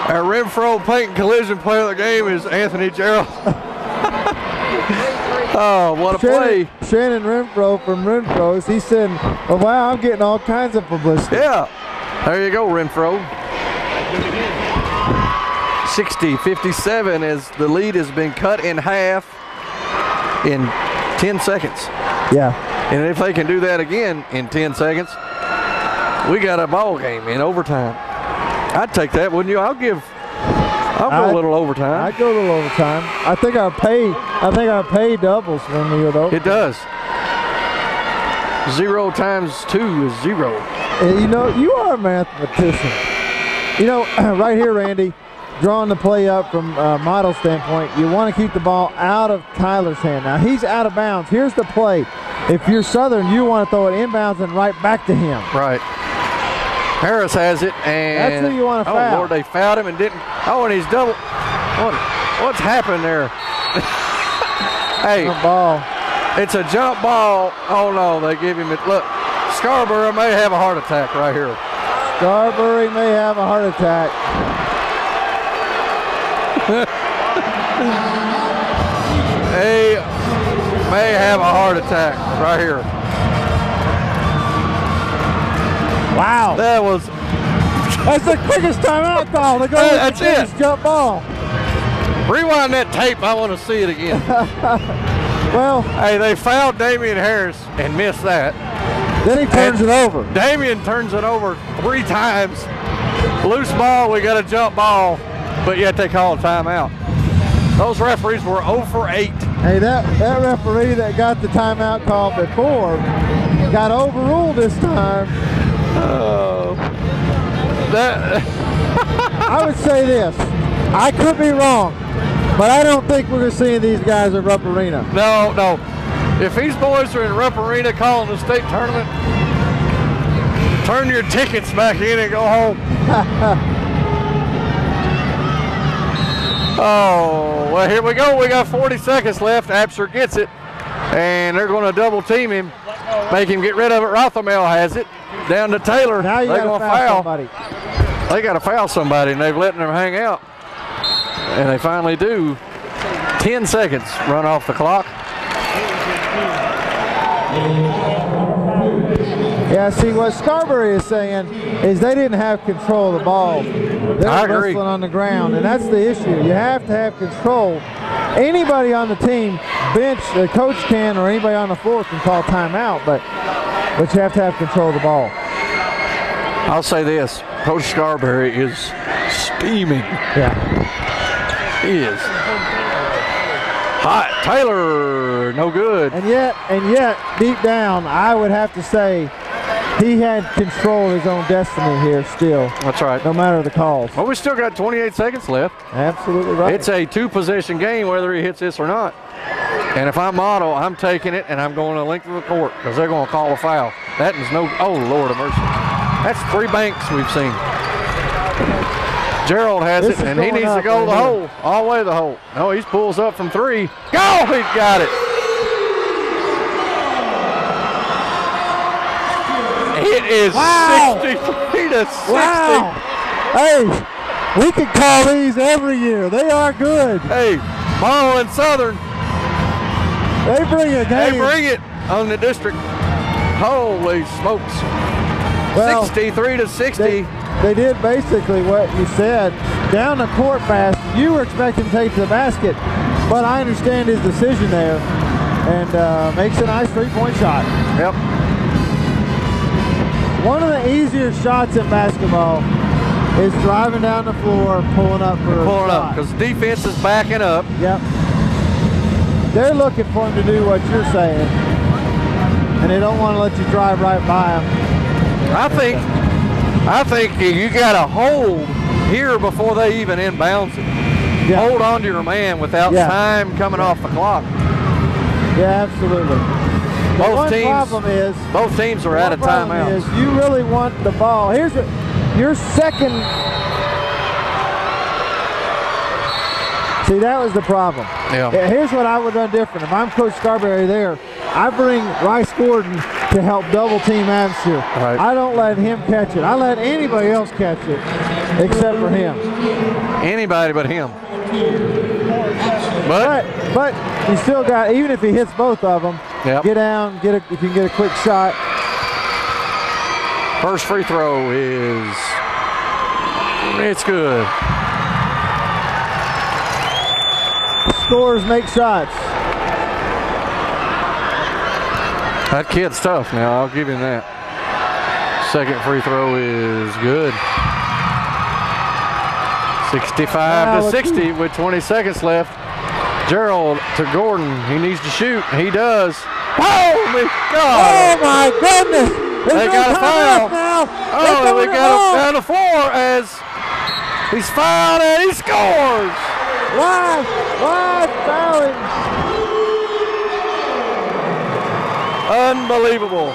Our Renfro Paint and Collision Player of the Game is Anthony Gerald. Oh, what a play. Shannon Renfro from Renfro's. He said, oh, wow, I'm getting all kinds of publicity. Yeah. There you go, Renfro. 60-57 as the lead has been cut in half in 10 seconds. Yeah. And if they can do that again in 10 seconds, we got a ball game in overtime. I'd take that, wouldn't you? I'll go a little overtime. I'd go a little overtime. I think our pay doubles when we would overtime. It does. 0 times 2 is 0. You know, you are a mathematician. You know, right here, Randy, drawing the play up from Model standpoint, you want to keep the ball out of Tyler's hand. Now, he's out of bounds. Here's the play. If you're Southern, you want to throw it inbounds and right back to him. Right. Harris has it, and that's who you want to foul. Oh, Lord, they fouled him and didn't. Oh, and he's double. What's happened there? Hey, ball. It's a jump ball. Oh, no, they give him it. Look, Scarborough may have a heart attack right here. Scarborough may have a heart attack. They may have a heart attack right here. Wow. That's the quickest timeout call. They go that's it. Jump ball. Rewind that tape. I want to see it again. Well, hey, they fouled Damian Harris and missed that. Then he turns it over. Damian turns it over 3 times. Loose ball, we got a jump ball, but yet they call a timeout. Those referees were 0 for 8. Hey, that referee that got the timeout call before got overruled this time. I would say this. I could be wrong, but I don't think we're going to see these guys at Rupp Arena. No. If these boys are in Rupp Arena calling the state tournament, turn your tickets back in and go home. Oh, well, here we go. We got 40 seconds left. Absher gets it, and they're going to double team him, make him get rid of it. Rothermel has it down to Taylor. Now they're going to foul somebody. They got to foul somebody, and they've letting them hang out. And they finally do. 10 seconds run off the clock. Yeah, see, what Scarberry is saying is they didn't have control of the ball. They were wrestling on the ground, and that's the issue. You have to have control. Anybody on the team, bench, the coach can, or anybody on the floor can call timeout, but you have to have control of the ball. I'll say this, Coach Scarberry is steaming. Yeah. He is. Hot. Taylor, no good. And yet, deep down, I would have to say he had control of his own destiny here still. That's right. No matter the calls. Well, we still got 28 seconds left. Absolutely right. It's a two-possession game whether he hits this or not. And if I'm Otto, I'm taking it and I'm going the length of the court because they're going to call a foul. That is no, oh, Lord of mercy. That's 3 banks we've seen. Gerald has it, and he needs to go to the hole, all the way to the hole. No, he pulls up from 3. Go! He's got it. It is 63 to 60. Wow. Hey, we can call these every year. They are good. Hey, Madison Southern. They bring a game. They bring it on the district. Holy smokes. Well, 63 to 60. They did basically what you said. Down the court fast. You were expecting to take to the basket, but I understand his decision there, and makes a nice 3-point shot. Yep. One of the easier shots in basketball is driving down the floor and pulling up for a Pulling shot. up because defense is backing up. Yep. They're looking for him to do what you're saying, and they don't want to let you drive right by him. I think you got to hold here before they even inbounds it. Yeah. Hold on to your man without time coming off the clock. Yeah, absolutely. Both teams are out of timeouts. You really want the ball. Here's your second. See, that was the problem. Yeah. Here's what I would have done different. If I'm Coach Scarberry there, I bring Rice Gordon to help double team Amster. Right. I don't let him catch it. I let anybody else catch it except for him. Anybody but him. But you still got, even if he hits both of them, get down, if you can get a quick shot. First free throw is, it's good. Scorers make shots. That kid's tough now, I'll give him that. Second free throw is good. 65 to 60 with 20 seconds left. Gerald to Gordon, he needs to shoot, he does. Oh my God! Oh my goodness! They got a foul. Oh, we got him down to 4 as he's fouled and he scores. Live fouling. Unbelievable.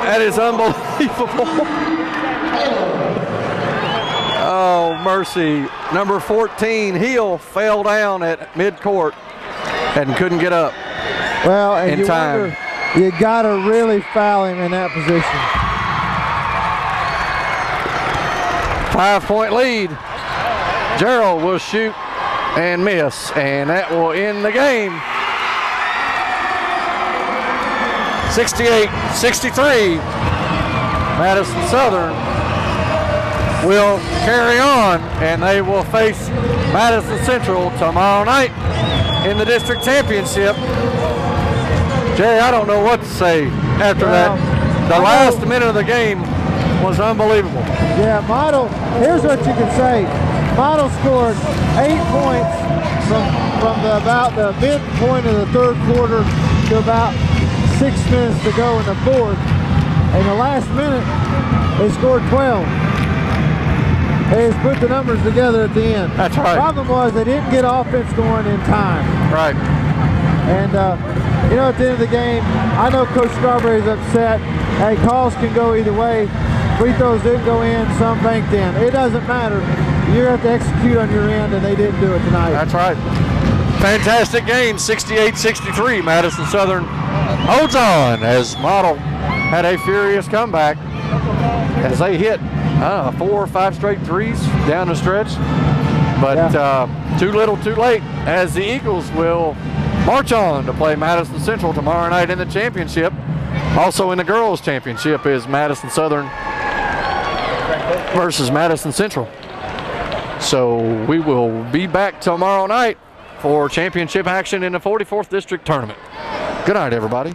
That is unbelievable. Oh, mercy. Number 14, Hill, fell down at midcourt and couldn't get up. Well, and in time. You got to really foul him in that position. 5-point lead. Gerald will shoot and miss, and that will end the game. 68-63. Madison Southern will carry on, and they will face Madison Central tomorrow night in the district championship. Jay, I don't know what to say after that. The last minute of the game was unbelievable. Yeah, Model, here's what you can say. Model scored 8 points from about the midpoint of the third quarter to about 6 minutes to go in the fourth. In the last minute, they scored 12. They just put the numbers together at the end. That's right. The problem was they didn't get offense going in time. Right. And, you know, at the end of the game, I know Coach Scarberry's upset. Hey, calls can go either way. Free throws didn't go in, some banked in. It doesn't matter. You have to execute on your end, and they didn't do it tonight. That's right. Fantastic game, 68-63. Madison Southern holds on as Model had a furious comeback as they hit 4 or 5 straight threes down the stretch. But too little, too late, as the Eagles will march on to play Madison Central tomorrow night in the championship. Also in the girls' championship is Madison Southern versus Madison Central. So we will be back tomorrow night for championship action in the 44th District Tournament. Good night, everybody.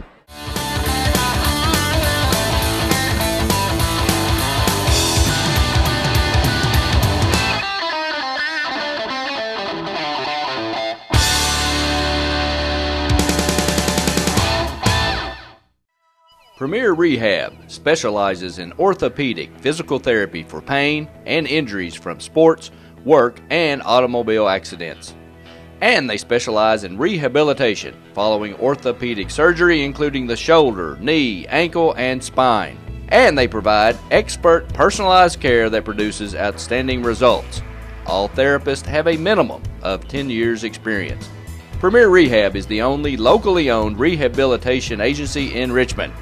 Premier Rehab specializes in orthopedic physical therapy for pain and injuries from sports, work, and automobile accidents. And they specialize in rehabilitation following orthopedic surgery, including the shoulder, knee, ankle, and spine. And they provide expert personalized care that produces outstanding results. All therapists have a minimum of 10 years experience. Premier Rehab is the only locally owned rehabilitation agency in Richmond.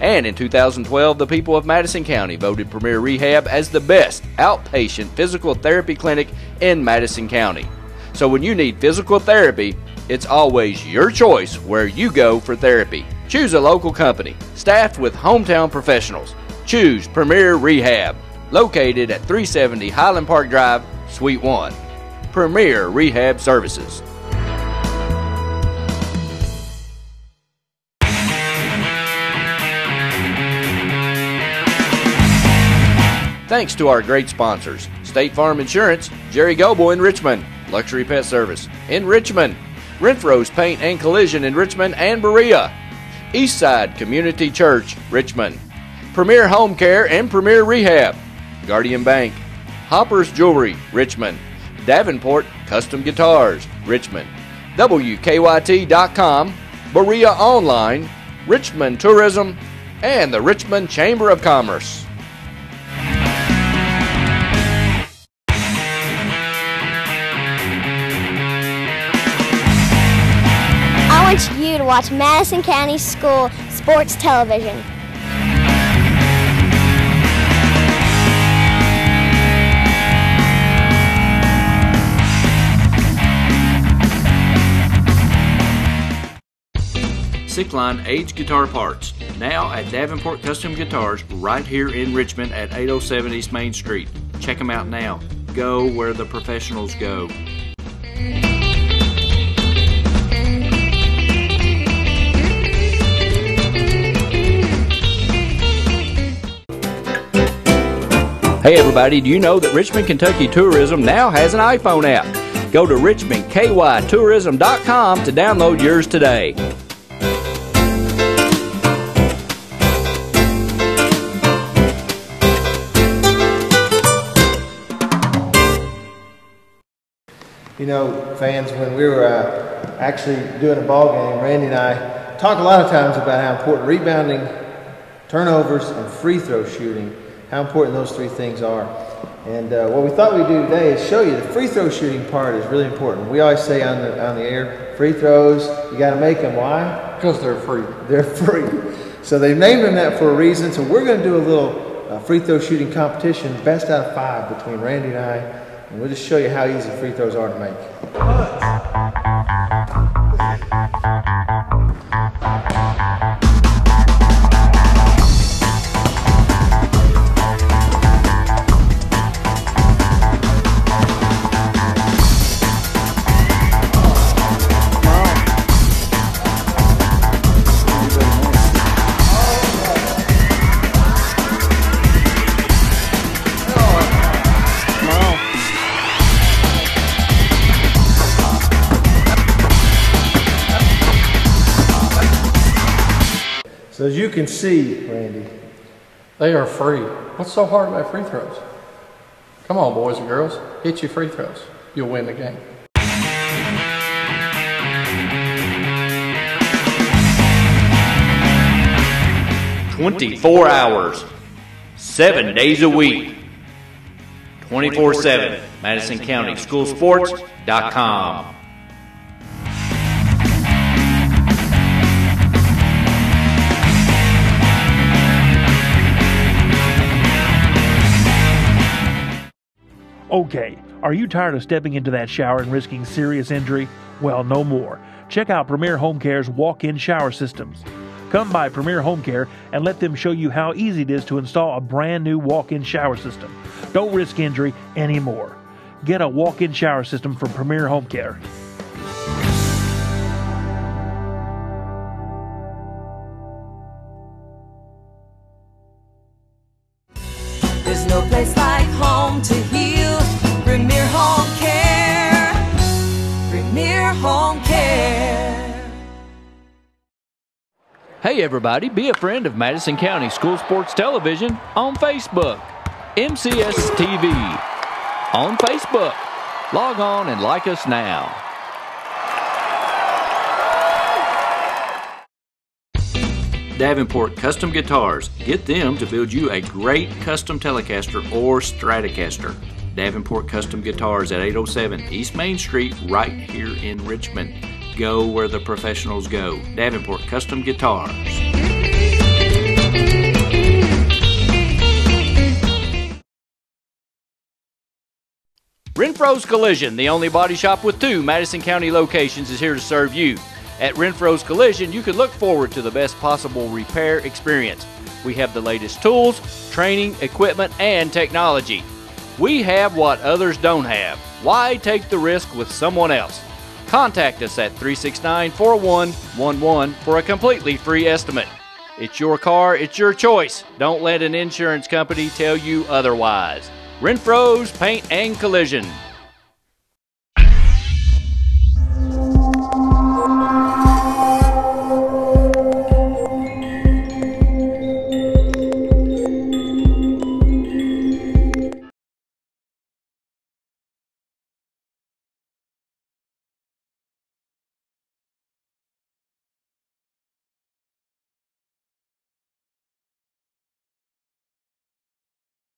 And in 2012, the people of Madison County voted Premier Rehab as the best outpatient physical therapy clinic in Madison County. So when you need physical therapy, it's always your choice where you go for therapy. Choose a local company, staffed with hometown professionals. Choose Premier Rehab, located at 370 Highland Park Drive, Suite 1. Premier Rehab Services. Thanks to our great sponsors, State Farm Insurance, Jerry Goble in Richmond, Luxury Pet Service in Richmond, Renfro's Paint and Collision in Richmond and Berea, Eastside Community Church, Richmond, Premier Home Care and Premier Rehab, Guardian Bank, Hopper's Jewelry, Richmond, Davenport Custom Guitars, Richmond, WKYT.com, Berea Online, Richmond Tourism, and the Richmond Chamber of Commerce. I want you to watch Madison County School Sports Television. Sickline Aged Guitar Parts, now at Davenport Custom Guitars right here in Richmond at 807 East Main Street. Check them out now. Go where the professionals go. Hey everybody, do you know that Richmond, Kentucky Tourism now has an iPhone app? Go to richmondkytourism.com to download yours today. You know, fans, when we were actually doing a ball game, Randy and I talk a lot of times about how important rebounding, turnovers, and free throw shooting, how important those three things are. And what we thought we'd do today is show you the free throw shooting part is really important. We always say on the air, free throws, you got to make them. Why? Because they're free. They're free. So they've named them that for a reason. So we're going to do a little free throw shooting competition, best out of 5 between Randy and I. And we'll just show you how easy free throws are to make. So as you can see, Randy, they are free. What's so hard about free throws? Come on, boys and girls, hit your free throws. You'll win the game. 24 hours, 7 days a week, 24/7, MadisonCountySchoolSports.com. Okay, are you tired of stepping into that shower and risking serious injury? Well, no more. Check out Premier Home Care's walk-in shower systems. Come by Premier Home Care and let them show you how easy it is to install a brand new walk-in shower system. Don't risk injury anymore. Get a walk-in shower system from Premier Home Care. There's no place like home to heal. Premier Home Care. Premier Home Care. Hey everybody, be a friend of Madison County School Sports Television on Facebook. MCS TV on Facebook. Log on and like us now. Davenport Custom Guitars. Get them to build you a great custom Telecaster or Stratocaster. Davenport Custom Guitars at 807 East Main Street, right here in Richmond. Go where the professionals go. Davenport Custom Guitars. Renfro's Collision, the only body shop with 2 Madison County locations, is here to serve you. At Renfro's Collision, you can look forward to the best possible repair experience. We have the latest tools, training, equipment, and technology. We have what others don't have. Why take the risk with someone else? Contact us at 369-4111 for a completely free estimate. It's your car, it's your choice. Don't let an insurance company tell you otherwise. Renfro's Paint and Collision.